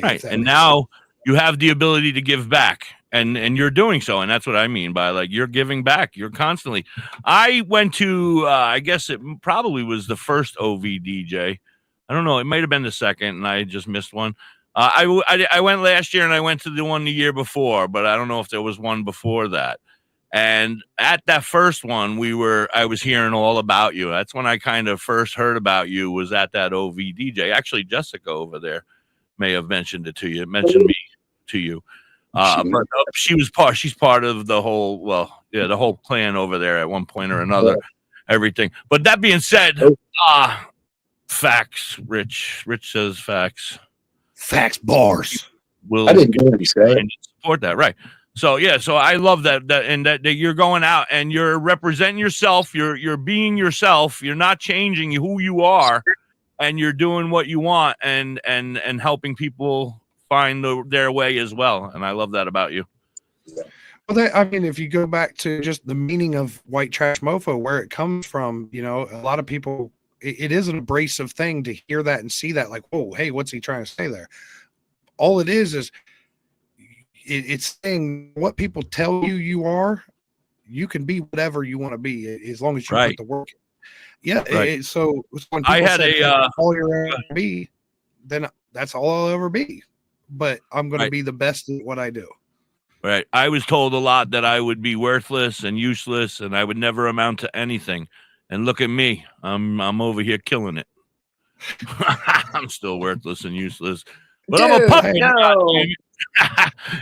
[SPEAKER 3] Right. And now you have the ability to give back, and you're doing so. And that's what I mean by like, you're giving back. You're constantly. I went to, I guess it probably was the first OVDJ. I don't know. It might've been the second, and I just missed one. I went last year, and I went to the one the year before, but I don't know if there was one before that. And at that first one, I was hearing all about you. That's when I kind of first heard about you, was at that OVDJ. Actually, Jessica over there may have mentioned it to you, mentioned me to you. But she's part of the whole, the whole plan over there at one point or another, everything. But that being said, facts, Rich says facts.
[SPEAKER 1] Facts bars.
[SPEAKER 4] I didn't hear you say it.
[SPEAKER 3] Support that, right? So yeah, so I love that you're going out and you're representing yourself. You're being yourself. You're not changing who you are, and you're doing what you want and helping people find their way as well. And I love that about you.
[SPEAKER 1] Well, I mean, if you go back to just the meaning of white trash mofo, where it comes from, a lot of people, it is an abrasive thing to hear that and see that, like, whoa, hey, what's he trying to say there? All it is it's saying what people tell you are, you can be whatever you want to be as long as you put the work in. Yeah. Right. So when people say all you're ever be, then that's all I'll ever be. But I'm going to be the best at what I do.
[SPEAKER 3] Right. I was told a lot that I would be worthless and useless, and I would never amount to anything. And look at me. I'm over here killing it. I'm still worthless and useless. But dude, I'm a puppy. No.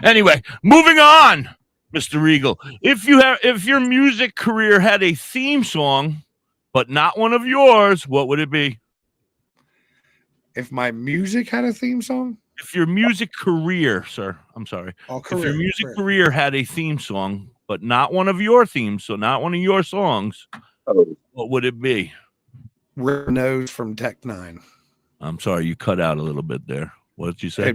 [SPEAKER 3] Anyway, moving on, Mr. Regal. If your music career had a theme song, but not one of yours, what would it be?
[SPEAKER 1] If my music had a theme song?
[SPEAKER 3] If your music career, sir, I'm sorry. If your music career had a theme song, but not one of your themes, so not one of your songs, what would it be?
[SPEAKER 1] Red Nose from Tech 9.
[SPEAKER 3] I'm sorry, you cut out a little bit there. What did you say?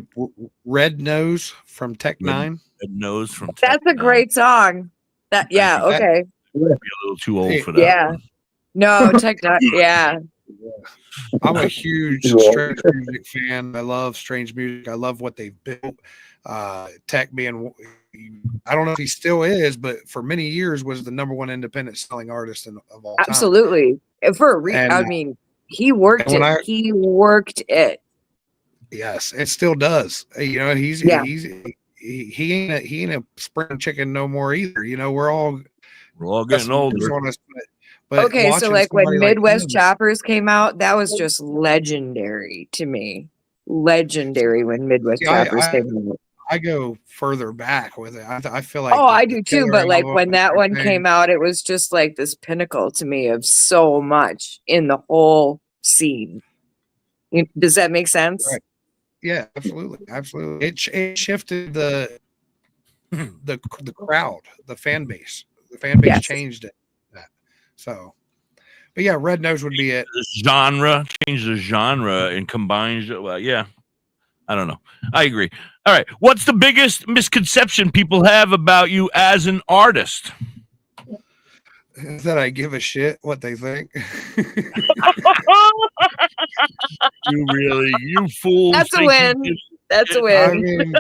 [SPEAKER 1] Red Nose from Tech 9.
[SPEAKER 3] Red Nose from Tech 9.
[SPEAKER 5] That's a great song. Okay.
[SPEAKER 3] Be a little too old for that.
[SPEAKER 5] Yeah.
[SPEAKER 3] One.
[SPEAKER 5] No, Tech 9. Yeah.
[SPEAKER 1] I'm a huge Strange Music fan. I love Strange Music. I love what they've built. Tech being, I don't know if he still is, but for many years was the number one independent selling artist of all time.
[SPEAKER 5] Absolutely. I mean, he worked it. He worked it.
[SPEAKER 1] Yes, it still does. He ain't a spring chicken no more either. We're all
[SPEAKER 3] getting older.
[SPEAKER 1] But
[SPEAKER 5] okay, so like when Midwest Choppers came out, that was just legendary to me. Legendary when Midwest Choppers came out.
[SPEAKER 1] I go further back with it. I feel like
[SPEAKER 5] I do too. But like when that one came out, it was just like this pinnacle to me of so much in the whole scene. Does that make sense?
[SPEAKER 1] Right. Yeah, absolutely. It shifted the crowd, the fan base. The fan base changed it. So, but yeah, Red Nose would be it.
[SPEAKER 3] Change the genre and combines. Well, yeah, I don't know. I agree. All right. What's the biggest misconception people have about you as an artist?
[SPEAKER 1] That I give a shit what they think.
[SPEAKER 3] You fool.
[SPEAKER 5] That's a win. That's a win.
[SPEAKER 1] I mean,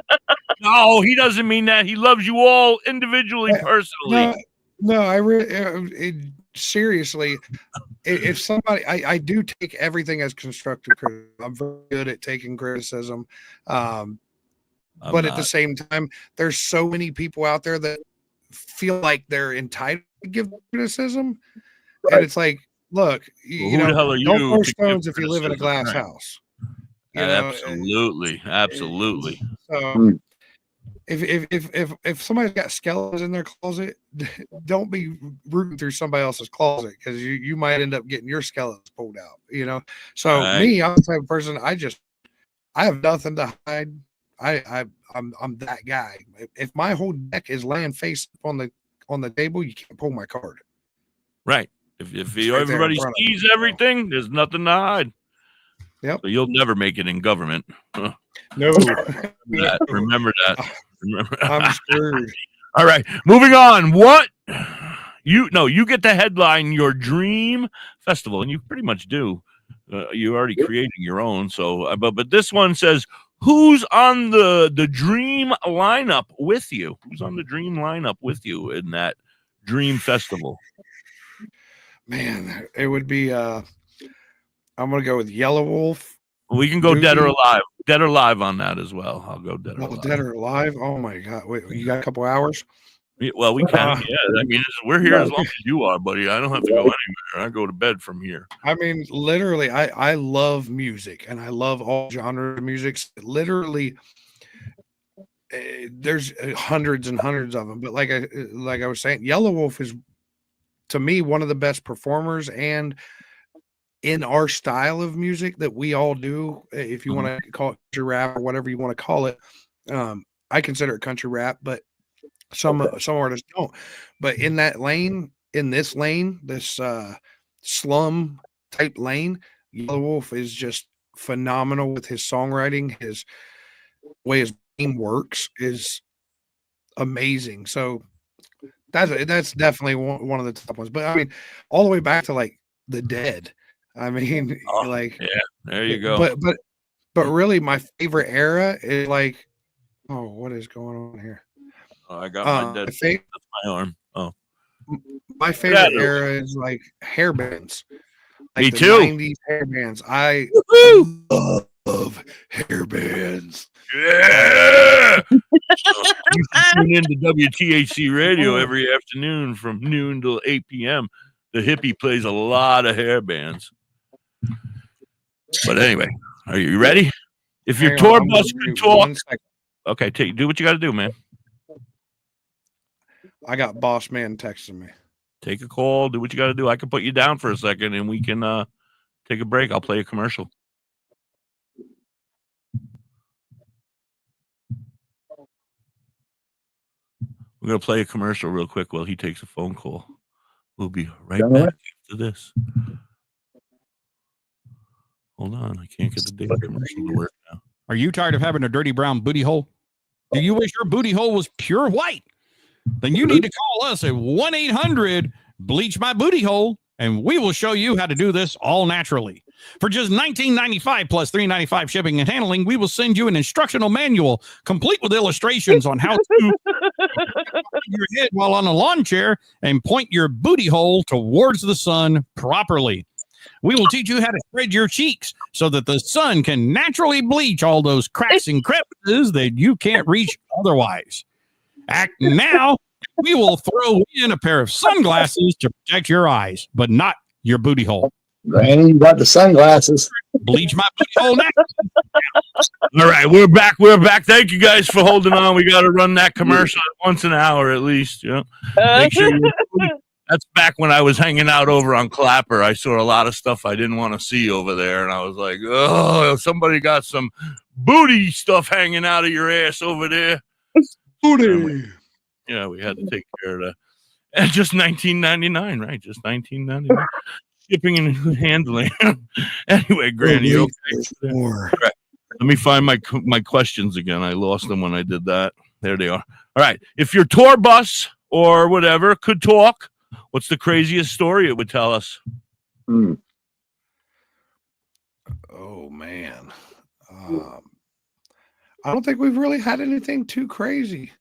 [SPEAKER 3] no, he doesn't mean that. He loves you all individually, personally.
[SPEAKER 1] No, I really, seriously, if somebody, I do take everything as constructive criticism. I'm very good at taking criticism. But at the same time, there's so many people out there that feel like they're entitled to give criticism. Right. And it's like, look, don't throw stones if you live in a glass house.
[SPEAKER 3] Absolutely.
[SPEAKER 1] So if somebody's got skeletons in their closet, don't be rooting through somebody else's closet, because you might end up getting your skeletons pulled out. So me, I'm the type of person, I have nothing to hide. I'm that guy. If my whole deck is laying face on the table, you can't pull my card.
[SPEAKER 3] Right. If everybody sees everything, there's nothing to hide.
[SPEAKER 1] Yep.
[SPEAKER 3] So you'll never make it in government.
[SPEAKER 1] No.
[SPEAKER 3] Remember that.
[SPEAKER 1] I'm screwed.
[SPEAKER 3] All right. Moving on. What? You get to headline your dream festival, and you pretty much do. you're already creating your own. So, but this one says, who's on the dream lineup with you? Who's on the dream lineup with you in that dream festival?
[SPEAKER 1] Man, it would be. I'm gonna go with Yellow Wolf.
[SPEAKER 3] We can go Dead or Alive. Dead or Alive on that as well. I'll go Dead or Alive.
[SPEAKER 1] Dead or Alive. Oh my God! Wait, you got a couple hours?
[SPEAKER 3] Well, we can. Yeah, I mean, we're here as long as you are, buddy. I don't have to go anywhere. I go to bed from here.
[SPEAKER 1] I mean, literally, I love music and I love all genres of music. Literally, there's hundreds and hundreds of them. But like I was saying, Yellow Wolf is, to me, one of the best performers, and in our style of music that we all do, if you want to call it country rap or whatever you want to call it, I consider it country rap, but some artists don't. But in that lane, this slum type lane, Yellow Wolf is just phenomenal with his songwriting. His way his game works is amazing. So that's definitely one of the top ones. But I mean, all the way back to like the Dead. I mean,
[SPEAKER 3] yeah, there you go.
[SPEAKER 1] But really, my favorite era is like, oh, what is going on here?
[SPEAKER 3] Oh, I got my Dead. That's my arm. Oh,
[SPEAKER 1] my favorite era is like hair bands. Like
[SPEAKER 3] Me
[SPEAKER 1] the
[SPEAKER 3] too.
[SPEAKER 1] 90s hair bands. I love hair bands.
[SPEAKER 3] Yeah. You can tune into WTHC Radio every afternoon from noon till 8 p.m. The hippie plays a lot of hair bands. But anyway, are you ready? If your tour bus could talk, okay, do what you got to do, man.
[SPEAKER 1] I got Boss Man texting me.
[SPEAKER 3] Take a call. Do what you got to do. I can put you down for a second, and we can take a break. I'll play a commercial. We're gonna play a commercial real quick while he takes a phone call. We'll be right back after this. Hold on, I can't get the damn commercial to work now.
[SPEAKER 7] Are you tired of having a dirty brown booty hole? Do you wish your booty hole was pure white? Then you need to call us at 1-800-BLEACH-MY-BOOTY-HOLE, and we will show you how to do this all naturally. For just $19.95 plus $3.95 shipping and handling, we will send you an instructional manual complete with illustrations on how to your head while on a lawn chair and point your booty hole towards the sun properly. We will teach you how to spread your cheeks so that the sun can naturally bleach all those cracks and crevices that you can't reach otherwise. Act now. We will throw in a pair of sunglasses to protect your eyes, but not your booty hole.
[SPEAKER 4] Granny, you got the sunglasses.
[SPEAKER 7] Bleach my booty hole now.
[SPEAKER 3] All right, we're back. We're back. Thank you guys for holding on. We got to run that commercial once an hour at least. You know, make sure that's back when I was hanging out over on Clapper. I saw a lot of stuff I didn't want to see over there, and I was like, "Oh, somebody got some booty stuff hanging out of your ass over there." Booty. Yeah, we had to take care of that. And just $19.99, right? Just $19.99. Shipping and handling. Anyway, Granny, okay. Right. Let me find my questions again. I lost them when I did that. There they are. All right. If your tour bus or whatever could talk, what's the craziest story it would tell us?
[SPEAKER 1] Oh, man. I don't think we've really had anything too crazy.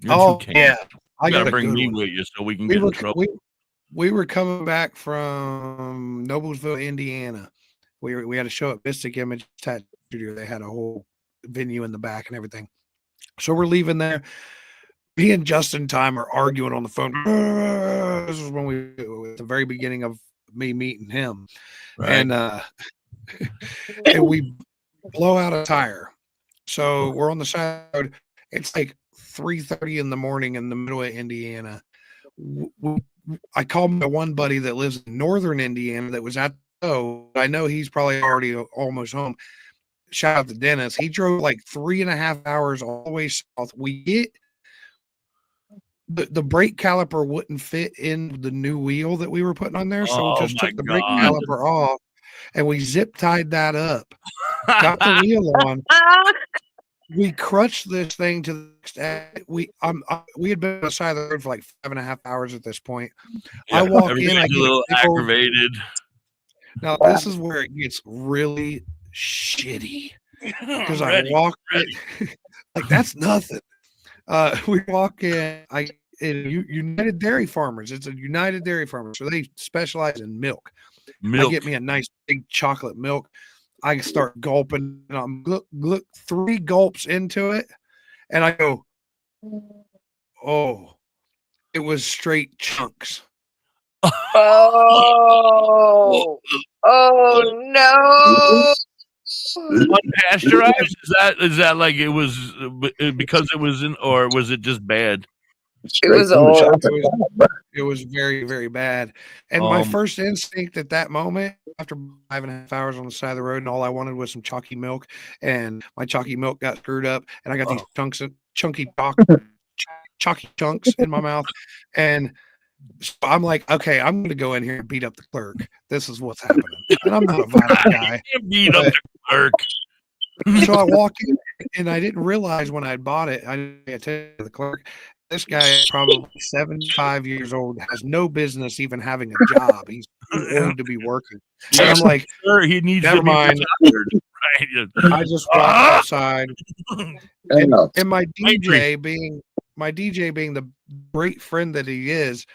[SPEAKER 3] Yeah.
[SPEAKER 1] I
[SPEAKER 3] got to bring me with you so we can get in trouble.
[SPEAKER 1] We were coming back from Noblesville, Indiana. We had a show at Mystic Image Tattoo Studio. They had a whole venue in the back and everything. So we're leaving there. Me and Justin Time are arguing on the phone. This was when at the very beginning of me meeting him. Right. And we blow out a tire. So we're on the side of the road. It's like 3:30 in the morning in the middle of Indiana. I called my one buddy that lives in northern Indiana that was at the show. I know he's probably already almost home. Shout out to Dennis. He drove like 3.5 hours all the way south. We get the brake caliper wouldn't fit in the new wheel that we were putting on there. So we just took the brake caliper off and we zip tied that up. Got the wheel on. We crutched this thing to the next day. We had been on the side of the road for like 5.5 hours at this point. Yeah, I walk in, I get a little
[SPEAKER 3] aggravated.
[SPEAKER 1] Now this is where it gets really shitty because I walk in, like that's nothing. We walk in. United Dairy Farmers. It's a United Dairy Farmers, so they specialize in milk. I get me a nice big chocolate milk. I start gulping, and I'm look 3 gulps into it, and I go, oh, it was straight chunks.
[SPEAKER 5] Oh no!
[SPEAKER 3] Unpasteurized? Is that like it was because it was in, or was it just bad?
[SPEAKER 5] It was old.
[SPEAKER 1] It was very, very bad. And my first instinct at that moment, after 5.5 hours on the side of the road, and all I wanted was some chalky milk, and my chalky milk got screwed up, and I got these chunky chalky chunks in my mouth, and so I'm like, okay, I'm going to go in here and beat up the clerk. This is what's happening, and I'm not a violent guy.
[SPEAKER 3] Beat up the clerk.
[SPEAKER 1] So I walk in, and I didn't realize when I bought it. I didn't pay attention to the clerk. This guy is probably 75 years old, has no business even having a job. He's too old to be working. And I'm like,
[SPEAKER 3] sure, he needs
[SPEAKER 1] never
[SPEAKER 3] to be
[SPEAKER 1] mind.
[SPEAKER 3] retired. Right?
[SPEAKER 1] I just walked outside, and my DJ being the great friend that he is,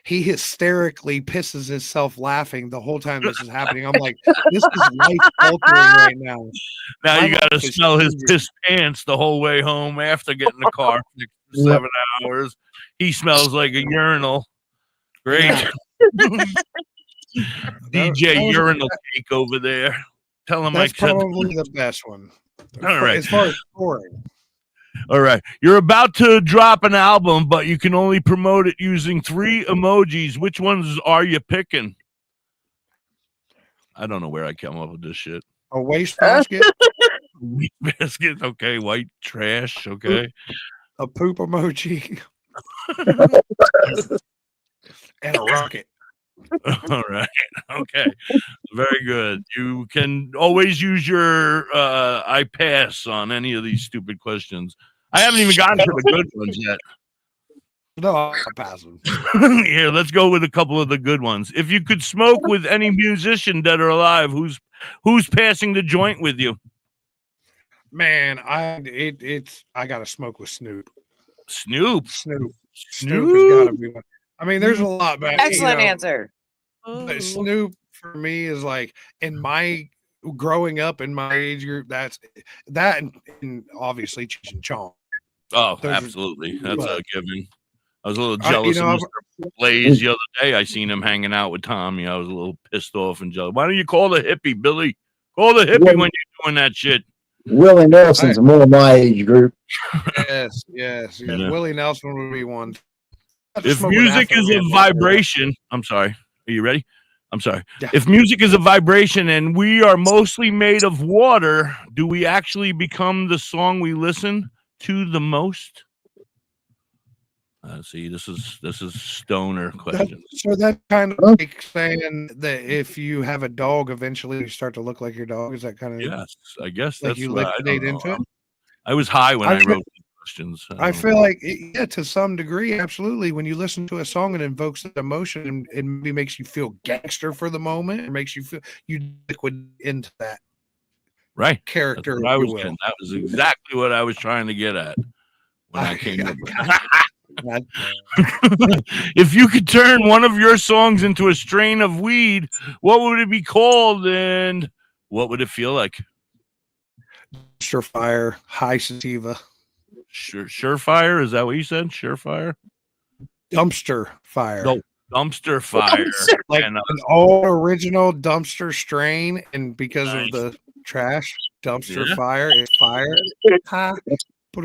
[SPEAKER 1] he hysterically pisses himself laughing the whole time this is happening. I'm like, this is life altering right now.
[SPEAKER 3] Now
[SPEAKER 1] My
[SPEAKER 3] you got to
[SPEAKER 1] life is
[SPEAKER 3] smell his
[SPEAKER 1] changing.
[SPEAKER 3] piss pants the whole way home after getting the car for 7 hours. He smells like a urinal. Great.
[SPEAKER 1] Yeah.
[SPEAKER 3] DJ
[SPEAKER 1] that was-
[SPEAKER 3] urinal cake over there. Tell him
[SPEAKER 1] That's
[SPEAKER 3] I said.
[SPEAKER 1] probably the best one.
[SPEAKER 3] All right.
[SPEAKER 1] As far as scoring.
[SPEAKER 3] All right. You're about to drop an album, but you can only promote it using 3 emojis. Which ones are you picking? I don't know where I came up with this shit.
[SPEAKER 1] A wastebasket,
[SPEAKER 3] Wheat basket, okay. White trash, okay.
[SPEAKER 1] a poop emoji, and a rocket.
[SPEAKER 3] All right. Okay. Very good. You can always use your I pass on any of these stupid questions. I haven't even gotten to the good ones yet.
[SPEAKER 1] No, I'll pass them.
[SPEAKER 3] Here, let's go with a couple of the good ones. If you could smoke with any musician dead or alive, who's passing the joint with you?
[SPEAKER 1] Man, I gotta smoke with Snoop.
[SPEAKER 3] Snoop.
[SPEAKER 1] Snoop has gotta be one. I mean, there's a lot, but
[SPEAKER 5] Excellent answer.
[SPEAKER 1] But Snoop for me is like in my growing up in my age group. That's that, and obviously Cheech and Chong.
[SPEAKER 3] Oh,
[SPEAKER 1] Those are-
[SPEAKER 3] absolutely. That's a
[SPEAKER 1] but-
[SPEAKER 3] given. I was a little jealous of Mr. Blaze the other day. I seen him hanging out with Tommy. I was a little pissed off and jealous. Why don't you call the hippie, Billy? Call the hippie when you're doing that shit.
[SPEAKER 4] Willie Nelson's more my age group.
[SPEAKER 1] Yes.
[SPEAKER 3] Yeah.
[SPEAKER 1] Willie Nelson would be one.
[SPEAKER 3] If music is a vibration, I'm sorry. Are you ready? I'm sorry.
[SPEAKER 1] Yeah.
[SPEAKER 3] If music is a vibration and we are mostly made of water, do we actually become the song we listen to the most? See, this is stoner question.
[SPEAKER 1] So that kind of like saying that if you have a dog, eventually you start to look like your dog. Is that kind of
[SPEAKER 3] Yes, I guess
[SPEAKER 1] like
[SPEAKER 3] that's
[SPEAKER 1] you
[SPEAKER 3] what I
[SPEAKER 1] liquidate
[SPEAKER 3] don't
[SPEAKER 1] into
[SPEAKER 3] know.
[SPEAKER 1] it?
[SPEAKER 3] I was high when
[SPEAKER 1] I
[SPEAKER 3] I
[SPEAKER 1] feel-
[SPEAKER 3] wrote these questions.
[SPEAKER 1] I feel like, yeah, to some degree, absolutely. When you listen to a song, it invokes that emotion and it maybe makes you feel gangster for the moment. It makes you feel you liquid into that
[SPEAKER 3] right
[SPEAKER 1] character.
[SPEAKER 3] That's what I
[SPEAKER 1] if
[SPEAKER 3] was
[SPEAKER 1] you will.
[SPEAKER 3] getting. That was exactly what I was trying to get at when I came up with
[SPEAKER 1] That-
[SPEAKER 3] If you could turn one of your songs into a strain of weed, what would it be called and what would it feel like?
[SPEAKER 1] Surefire, high sativa,
[SPEAKER 3] Surefire? Is that what you said? Surefire?
[SPEAKER 1] dumpster fire.
[SPEAKER 3] No, dumpster fire.
[SPEAKER 1] Like
[SPEAKER 3] And,
[SPEAKER 1] an all original dumpster strain, and because
[SPEAKER 3] Nice.
[SPEAKER 1] of the trash, dumpster
[SPEAKER 3] Yeah.
[SPEAKER 1] fire is fire. Ha.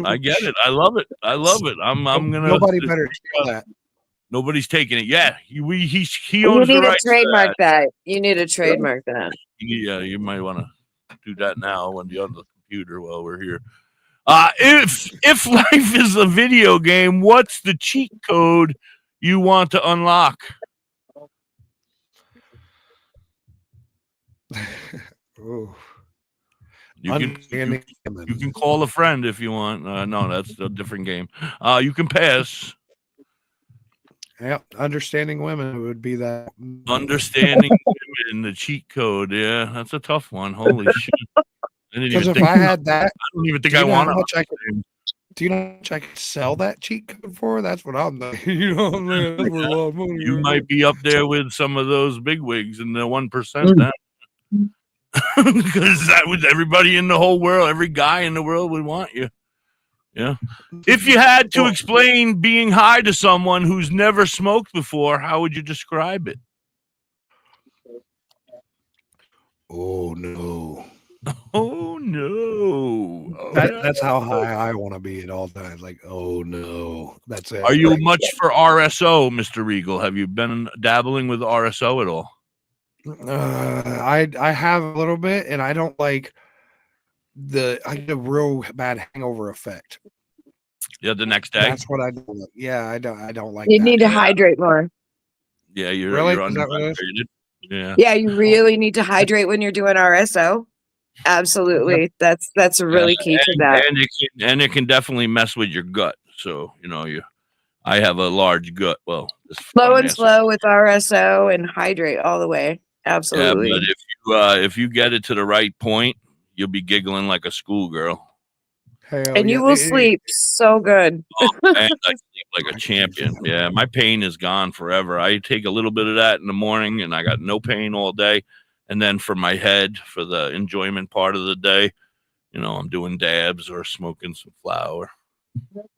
[SPEAKER 3] I get it. I love it. I love it. I'm gonna.
[SPEAKER 1] Nobody better steal that.
[SPEAKER 3] Nobody's taking it. Yeah, he
[SPEAKER 5] You
[SPEAKER 3] owns the
[SPEAKER 5] need to
[SPEAKER 3] rights to
[SPEAKER 5] trademark
[SPEAKER 3] that.
[SPEAKER 5] that. You need to trademark that.
[SPEAKER 3] Yeah, you might want to do that now when you're on the computer while we're here. If life is a video game, what's the cheat code you want to unlock?
[SPEAKER 1] Ooh.
[SPEAKER 3] You can call a friend if you want. No, that's a different game. You can pass.
[SPEAKER 1] Yeah, understanding women would be that.
[SPEAKER 3] Understanding in the cheat code. Yeah, that's a tough one. Holy shit!
[SPEAKER 1] Because if I had that,
[SPEAKER 3] I don't even think
[SPEAKER 1] do
[SPEAKER 3] I
[SPEAKER 1] you know
[SPEAKER 3] want
[SPEAKER 1] how
[SPEAKER 3] to.
[SPEAKER 1] much I could? Do you know how much I could sell that cheat code for? That's what I'm thinking. You know what I'm saying? That's worth a lot of money.
[SPEAKER 3] You might be up there with some of those bigwigs in the 1% then. Because that was everybody in the whole world, every guy in the world would want you. Yeah. If you had to explain being high to someone who's never smoked before, how would you describe it?
[SPEAKER 1] Oh no.
[SPEAKER 3] Oh no. Oh,
[SPEAKER 1] That's how high I want to be at all times. Like, oh no. That's it.
[SPEAKER 3] Are you much for RSO, Mr. Regal? Have you been dabbling with RSO at all?
[SPEAKER 1] I have a little bit, and I don't like I get a real bad hangover effect.
[SPEAKER 3] Yeah, the next day.
[SPEAKER 1] That's what I don't like. Yeah, I don't like
[SPEAKER 5] You
[SPEAKER 1] that.
[SPEAKER 5] need to hydrate more.
[SPEAKER 3] Yeah, you're
[SPEAKER 1] Really? Is that what it is?
[SPEAKER 3] underhydrated. Yeah.
[SPEAKER 5] Yeah, you really need to hydrate when you're doing RSO. Absolutely. That's really key to that.
[SPEAKER 3] And it can definitely mess with your gut. So, I have a large gut. Well,
[SPEAKER 5] Slow and slow with RSO and hydrate all the way. Absolutely.
[SPEAKER 3] Yeah, but if you get it to the right point, you'll be giggling like a schoolgirl.
[SPEAKER 5] And you will sleep so good.
[SPEAKER 3] Oh, man, I sleep like a champion. Yeah, my pain is gone forever. I take a little bit of that in the morning, and I got no pain all day. And then for my head, for the enjoyment part of the day, I'm doing dabs or smoking some flower.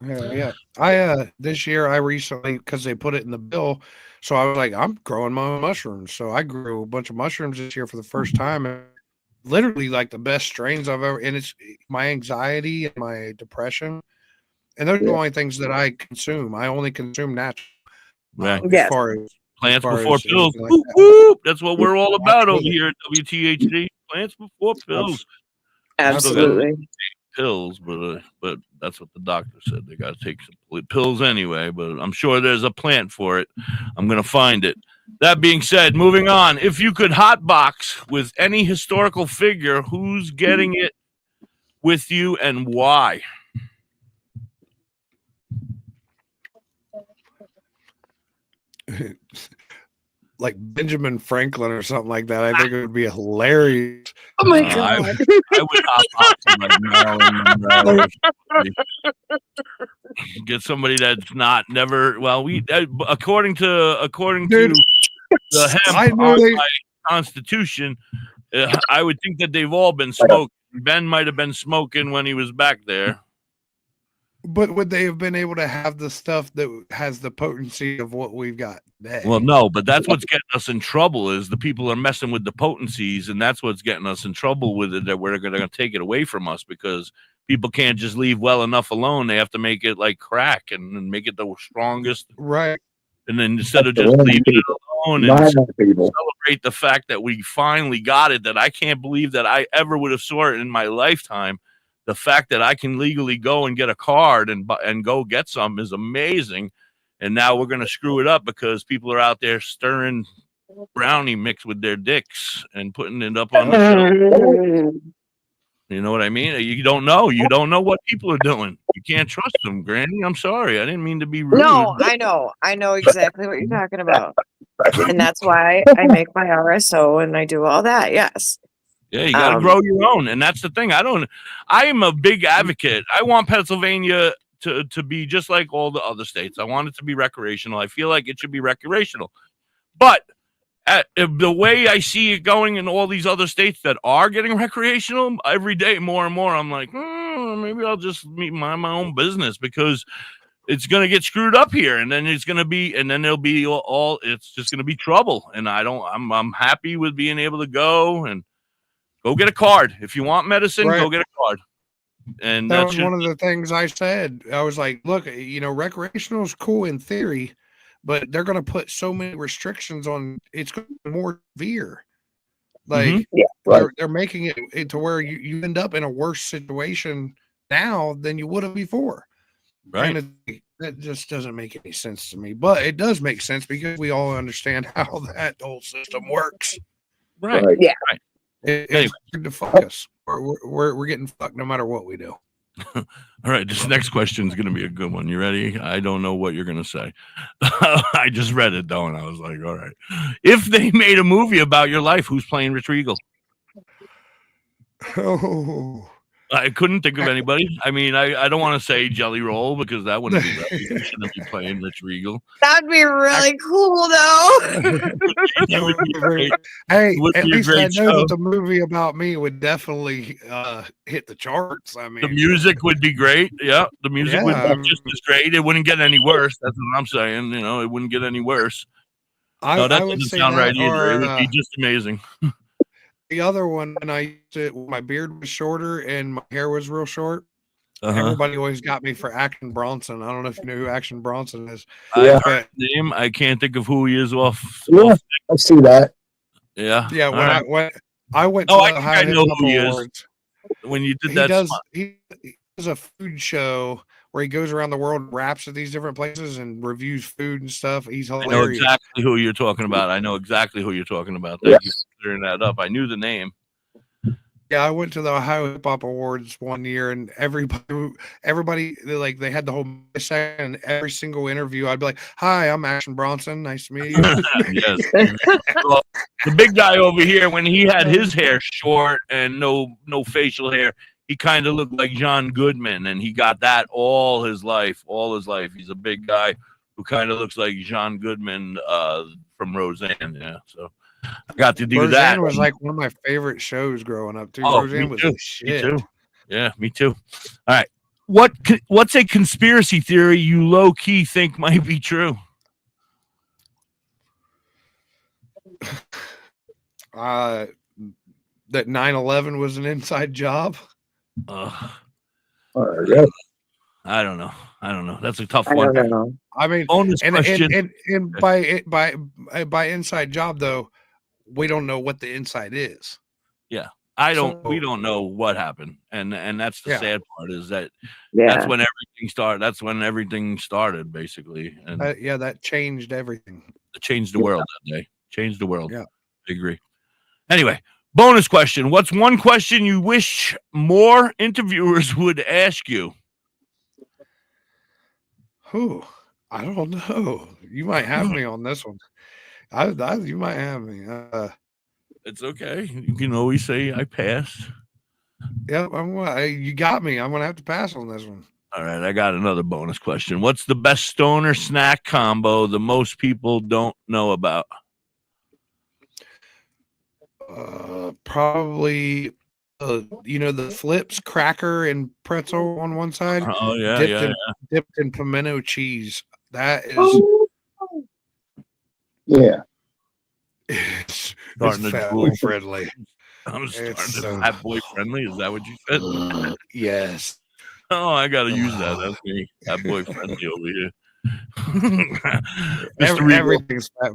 [SPEAKER 1] Yeah. I this year I recently, because they put it in the bill, so I was like, I'm growing my own mushrooms. So I grew a bunch of mushrooms this year for the first time, and literally like the best strains I've ever. And it's my anxiety and my depression, and those are the only things that I consume. I only consume natural.
[SPEAKER 3] Right.
[SPEAKER 1] As far as
[SPEAKER 3] plants
[SPEAKER 1] as
[SPEAKER 3] before pills.
[SPEAKER 1] like
[SPEAKER 3] Whoop,
[SPEAKER 1] that.
[SPEAKER 3] whoop. That's what we're all about over here at WTHC. Plants before pills.
[SPEAKER 5] Absolutely.
[SPEAKER 3] Pills, but that's what the doctor said. They got to take some pills anyway, but I'm sure there's a plant for it. I'm going to find it. That being said, moving on. If you could hotbox with any historical figure, who's getting it with you and why?
[SPEAKER 1] Like Benjamin Franklin or something like that. I think it would be hilarious.
[SPEAKER 5] Oh my God.
[SPEAKER 3] I would hotbox like get somebody that's never. Well, according to the hemp Constitution, I would think that they've all been smoking. Ben might have been smoking when he was back there.
[SPEAKER 1] But would they have been able to have the stuff that has the potency of what we've got today?
[SPEAKER 3] Well, no, but that's what's getting us in trouble is the people are messing with the potencies, and that's what's getting us in trouble with it, that we're going to take it away from us because people can't just leave well enough alone. They have to make it like crack and make it the strongest.
[SPEAKER 1] Right.
[SPEAKER 3] And then instead of just leaving it alone and celebrate the fact that we finally got it, that I can't believe that I ever would have saw it in my lifetime. The fact that I can legally go and get a card and go get some is amazing. And now we're going to screw it up because people are out there stirring brownie mix with their dicks and putting it up on the shelf. You know what I mean? You don't know. You don't know what people are doing. You can't trust them, Granny. I'm sorry. I didn't mean to be rude.
[SPEAKER 5] No, I know. I know exactly what you're talking about. And that's why I make my RSO and I do all that. Yes.
[SPEAKER 3] Yeah, you got to grow your own. And that's the thing. I am a big advocate. I want Pennsylvania to be just like all the other states. I want it to be recreational. I feel like it should be recreational. But the way I see it going in all these other states that are getting recreational every day, more and more, I'm like, maybe I'll just mind my own business because it's going to get screwed up here. And then it's going to be, and then there'll be it's just going to be trouble. And I'm happy with being able to go and go get a card. If you want medicine, go get a card. And
[SPEAKER 1] that was one of the things I said. I was like, look, recreational is cool in theory, but they're going to put so many restrictions on it's going to be more severe. Like they're making it to where you end up in a worse situation now than you would have before.
[SPEAKER 3] Right.
[SPEAKER 1] And that just doesn't make any sense to me, but it does make sense because we all understand how that whole system works.
[SPEAKER 3] Right.
[SPEAKER 5] Yeah.
[SPEAKER 3] Right.
[SPEAKER 1] It's hard to fuck us. We're getting fucked no matter what we do.
[SPEAKER 3] All right, this next question is going to be a good one. You ready? I don't know what you're going to say. I just read it, though, and I was like, all right. If they made a movie about your life, who's playing Rich Regal?
[SPEAKER 1] Oh,
[SPEAKER 3] I couldn't think of anybody. I mean, I don't want to say Jelly Roll because that wouldn't be right. He shouldn't be playing Rich Regal.
[SPEAKER 5] That'd be really cool, though.
[SPEAKER 3] That would be great.
[SPEAKER 1] Hey,
[SPEAKER 3] Would
[SPEAKER 1] at
[SPEAKER 3] be a
[SPEAKER 1] least I
[SPEAKER 3] great
[SPEAKER 1] know
[SPEAKER 3] show.
[SPEAKER 1] that the movie about me would definitely hit the charts. I mean,
[SPEAKER 3] The music would be great. Yeah, the music would
[SPEAKER 1] Yeah,
[SPEAKER 3] be just as great. It wouldn't get any worse. That's what I'm saying. You know, it wouldn't get any worse. No, that
[SPEAKER 1] I would
[SPEAKER 3] doesn't
[SPEAKER 1] say
[SPEAKER 3] sound
[SPEAKER 1] that,
[SPEAKER 3] right either. It would
[SPEAKER 1] or
[SPEAKER 3] be just amazing.
[SPEAKER 1] the other one. When I used to, when my beard was shorter and my hair was real short.
[SPEAKER 3] Uh-huh.
[SPEAKER 1] Everybody always got me for Action Bronson. I don't know if you know who Action Bronson is.
[SPEAKER 3] I've heard the name. I can't think of who he is off.
[SPEAKER 4] Yeah, I see that.
[SPEAKER 3] Yeah.
[SPEAKER 1] Yeah,
[SPEAKER 3] All right.
[SPEAKER 1] when I went to
[SPEAKER 3] Oh, I
[SPEAKER 1] the
[SPEAKER 3] think I
[SPEAKER 1] High
[SPEAKER 3] know
[SPEAKER 1] Hip Hop
[SPEAKER 3] who he is.
[SPEAKER 1] Awards,
[SPEAKER 3] When you did
[SPEAKER 1] he
[SPEAKER 3] that
[SPEAKER 1] does
[SPEAKER 3] spot.
[SPEAKER 1] he does a food show where he goes around the world and raps at these different places and reviews food and stuff. He's
[SPEAKER 3] I know
[SPEAKER 1] hilarious.
[SPEAKER 3] exactly who you're talking about. I know exactly who you're talking about. Thank you for clearing that up. I knew the name.
[SPEAKER 1] Yeah, I went to the Ohio Hip Hop Awards one year, and everybody they had the whole section. And every single interview, I'd be like, "Hi, I'm Action Bronson. Nice to meet you."
[SPEAKER 3] Yes. Well, the big guy over here, when he had his hair short and no facial hair, he kind of looked like John Goodman, and he got that all his life. He's a big guy who kind of looks like John Goodman from Roseanne. Yeah, so I got to do
[SPEAKER 1] Roseanne
[SPEAKER 3] that.
[SPEAKER 1] was like one of my favorite shows growing up too.
[SPEAKER 3] Oh,
[SPEAKER 1] Roseanne
[SPEAKER 3] me
[SPEAKER 1] was
[SPEAKER 3] too.
[SPEAKER 1] the shit.
[SPEAKER 3] Me too. Yeah, me too. All right. What's a conspiracy theory you low key think might be true?
[SPEAKER 1] That 9/11 was an inside job.
[SPEAKER 3] Yeah.
[SPEAKER 4] I
[SPEAKER 3] don't know. That's a tough
[SPEAKER 5] I
[SPEAKER 3] one.
[SPEAKER 5] don't know.
[SPEAKER 1] I mean,
[SPEAKER 3] Bonus question.
[SPEAKER 1] and by inside job though, we don't know what the inside is.
[SPEAKER 3] Yeah. We don't know what happened. And that's the sad part is that that's when everything started. That's when everything started basically. And
[SPEAKER 1] that changed everything.
[SPEAKER 3] It changed the world that day. Changed the world.
[SPEAKER 1] Yeah.
[SPEAKER 3] I agree. Anyway, bonus question. What's one question you wish more interviewers would ask you?
[SPEAKER 1] Who? I don't know. You might have me on this one. You might have me.
[SPEAKER 3] It's okay. You can always say I passed.
[SPEAKER 1] Yeah, you got me. I'm gonna have to pass on this one.
[SPEAKER 3] All right, I got another bonus question. What's the best stoner snack combo that most people don't know about?
[SPEAKER 1] Probably, the flips, cracker and pretzel on one side.
[SPEAKER 3] Oh yeah,
[SPEAKER 1] dipped in pimento cheese. That is, it's fat boy friendly.
[SPEAKER 3] I'm starting to fat boy friendly. Is that what you said?
[SPEAKER 1] Yes.
[SPEAKER 3] Oh, I gotta use that. That's me, fat boy friendly over here.
[SPEAKER 1] Everything's fat.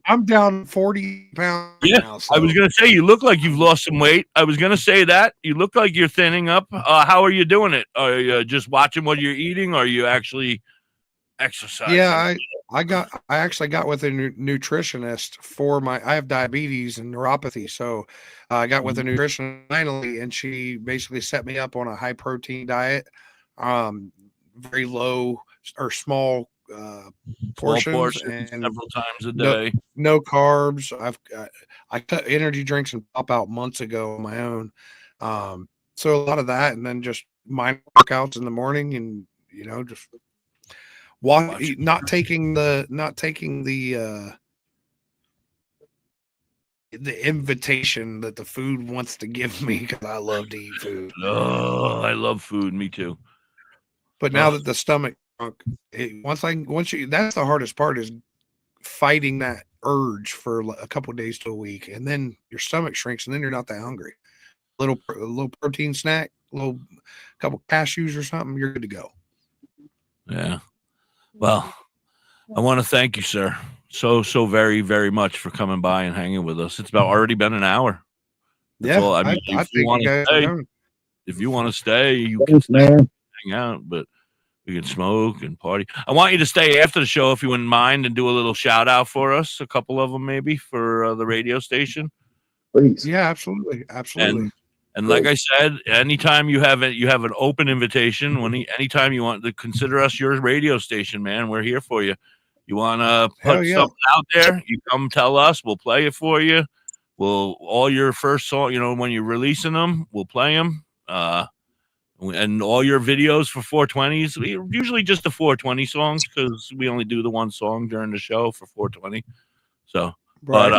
[SPEAKER 1] I'm down 40 pounds.
[SPEAKER 3] Yeah,
[SPEAKER 1] now, so.
[SPEAKER 3] I was gonna say you look like you've lost some weight. I was gonna say that you look like you're thinning up. How are you doing it? Are you just watching what you're eating, or are you actually exercising?
[SPEAKER 1] Yeah, I actually got with a nutritionist for I have diabetes and neuropathy, so I got with a nutritionist finally, and she basically set me up on a high protein diet, very low or small portions and
[SPEAKER 3] several times a day.
[SPEAKER 1] No carbs. I cut energy drinks and pop out months ago on my own. So a lot of that, and then just mind workouts in the morning, and just not taking the invitation that the food wants to give me, because I love to eat food.
[SPEAKER 3] Oh, I love food. Me too.
[SPEAKER 1] But now that the stomach, that's the hardest part, is fighting that urge for a couple of days to a week, and then your stomach shrinks, and then you're not that hungry. A little protein snack, couple cashews or something, you're good to go.
[SPEAKER 3] Yeah. Well, I want to thank you, sir, so very, very much for coming by and hanging with us. It's already been an hour. That's all. I mean, if you want to stay, you can stay, hang out, but we can smoke and party. I want you to stay after the show if you wouldn't mind, and do a little shout out for us, a couple of them maybe, for the radio station.
[SPEAKER 4] Please.
[SPEAKER 1] Yeah, absolutely.
[SPEAKER 3] And like I said, anytime you have it, you have an open invitation. Anytime you want to consider us your radio station, man, we're here for you. You want to put something out there, you come tell us. We'll play it for you. All your first song, when you're releasing them, we'll play them. And all your videos for 420s, usually just the 420 songs because we only do the one song during the show for 420. So, but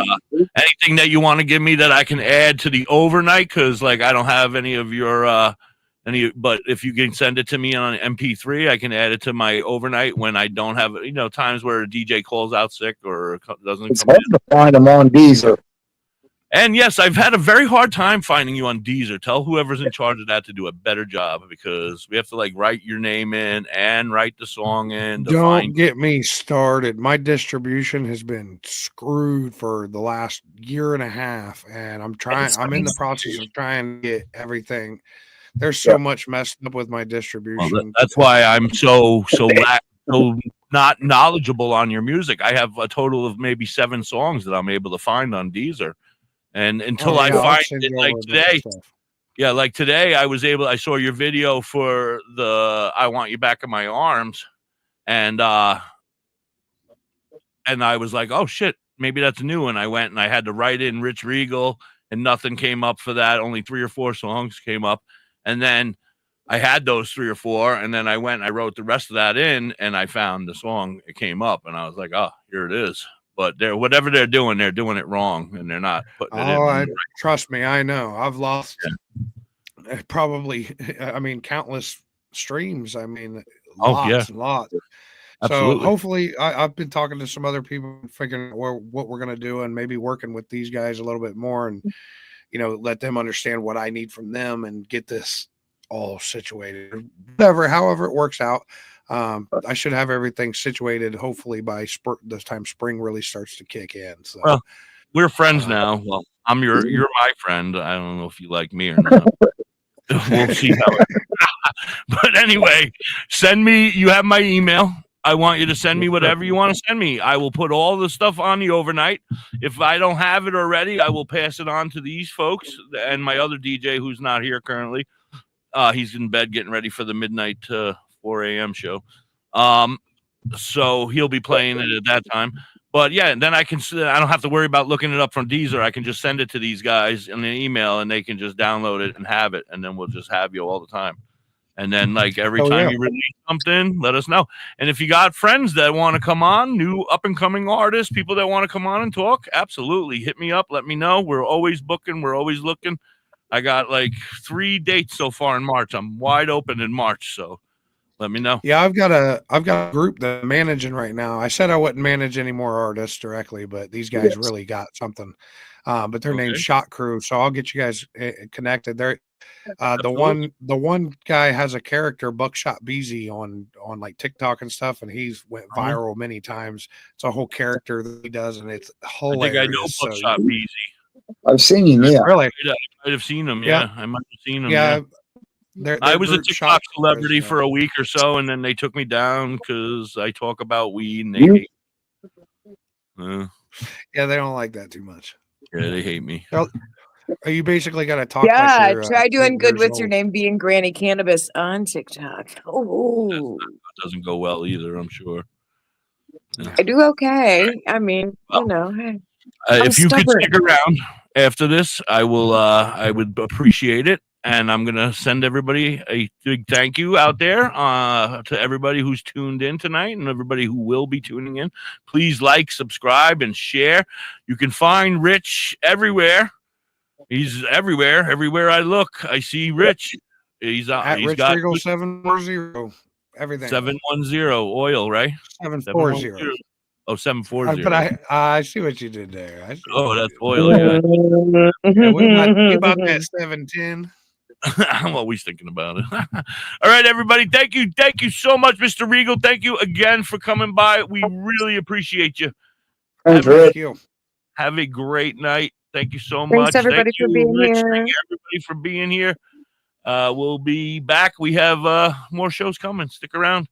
[SPEAKER 3] anything that you want to give me that I can add to the overnight, because I don't have any of your but if you can send it to me on MP3, I can add it to my overnight when I don't have times where a DJ calls out sick or doesn't
[SPEAKER 4] It's
[SPEAKER 3] come
[SPEAKER 4] hard
[SPEAKER 3] in.
[SPEAKER 4] to find them on Deezer.
[SPEAKER 3] And yes, I've had a very hard time finding you on Deezer. Tell whoever's in charge of that to do a better job, because we have to write your name in and write the song in.
[SPEAKER 1] Don't get me started. My distribution has been screwed for the last year and a half, and I'm in the process of trying to get everything. There's so much messed up with my distribution.
[SPEAKER 3] Well, that's why I'm so not knowledgeable on your music. I have a total of maybe 7 songs that I'm able to find on Deezer. And until I find it, today, I saw your video for the I Want You Back in My Arms, and I was like, oh shit, maybe that's new. And I went and I had to write in Rich Regal, and nothing came up for that. Only 3 or 4 songs came up. And then I had those 3 or 4, and then I went and I wrote the rest of that in, and I found the song. It came up, and I was like, oh, here it is. But whatever they're doing it wrong, and they're not putting it in.
[SPEAKER 1] Trust me, I know. I've lost probably, countless streams. Lots and lots.
[SPEAKER 3] Absolutely.
[SPEAKER 1] So hopefully, I've been talking to some other people, figuring out what we're going to do, and maybe working with these guys a little bit more, and let them understand what I need from them, and get this all situated. However it works out. I should have everything situated hopefully by the time spring really starts to kick in. So,
[SPEAKER 3] well, we're friends now. Well, you're my friend. I don't know if you like me or not. We'll see how. But anyway, you have my email. I want you to send me whatever you want to send me. I will put all the stuff on the overnight. If I don't have it already, I will pass it on to these folks and my other DJ who's not here currently. He's in bed getting ready for the midnight 4 a.m. show. So he'll be playing it at that time. But yeah, then I don't have to worry about looking it up from Deezer. I can just send it to these guys in an email, and they can just download it and have it. And then we'll just have you all the time. And then every time you release something, let us know. And if you got friends that want to come on, new up and coming artists, people that want to come on and talk, absolutely hit me up. Let me know. We're always booking. We're always looking. I got 3 dates so far in March. I'm wide open in March. So let me know.
[SPEAKER 1] Yeah, I've got a group that I'm managing right now. I said I wouldn't manage any more artists directly, but these guys really got something. But their name's Shot Crew, so I'll get you guys connected. They're the one guy has a character, Buckshot Beezy, on TikTok and stuff, and he's went viral many times. It's a whole character that he does, and it's hilarious.
[SPEAKER 3] I think I know Buckshot Beezy.
[SPEAKER 4] I've seen him. Yeah,
[SPEAKER 1] really.
[SPEAKER 3] I might have seen him. Yeah, I might have seen him.
[SPEAKER 1] Yeah.
[SPEAKER 3] I was a TikTok celebrity for a week or so, and then they took me down because I talk about weed, and they hate me.
[SPEAKER 1] Yeah, they don't like that too much.
[SPEAKER 3] Yeah, they hate me.
[SPEAKER 1] Are you basically got to talk?
[SPEAKER 5] Yeah, try doing good with your name being Granny Cannabis on TikTok. Oh,
[SPEAKER 3] that doesn't go well either, I'm sure. Yeah.
[SPEAKER 5] I do okay. Hey.
[SPEAKER 3] If you could stick around after this, I would appreciate it. And I'm going to send everybody a big thank you out there to everybody who's tuned in tonight and everybody who will be tuning in. Please subscribe, and share. You can find Rich everywhere. He's everywhere. Everywhere I look, I see Rich. He's
[SPEAKER 1] at Rich Regal 740. Everything
[SPEAKER 3] 710 oil, right?
[SPEAKER 1] 740.
[SPEAKER 3] Oh, 740.
[SPEAKER 1] But I see what you did there.
[SPEAKER 3] That's oil. Yeah.
[SPEAKER 1] We about that 710.
[SPEAKER 3] I'm always thinking about it. All right, everybody. Thank you so much, Mr. Regal. Thank you again for coming by. We really appreciate you.
[SPEAKER 4] Thank you.
[SPEAKER 3] Have a great night. Thank you so
[SPEAKER 5] much.
[SPEAKER 3] Thanks
[SPEAKER 5] everybody for being here.
[SPEAKER 3] Thank you, everybody, for being here. We'll be back. We have more shows coming. Stick around.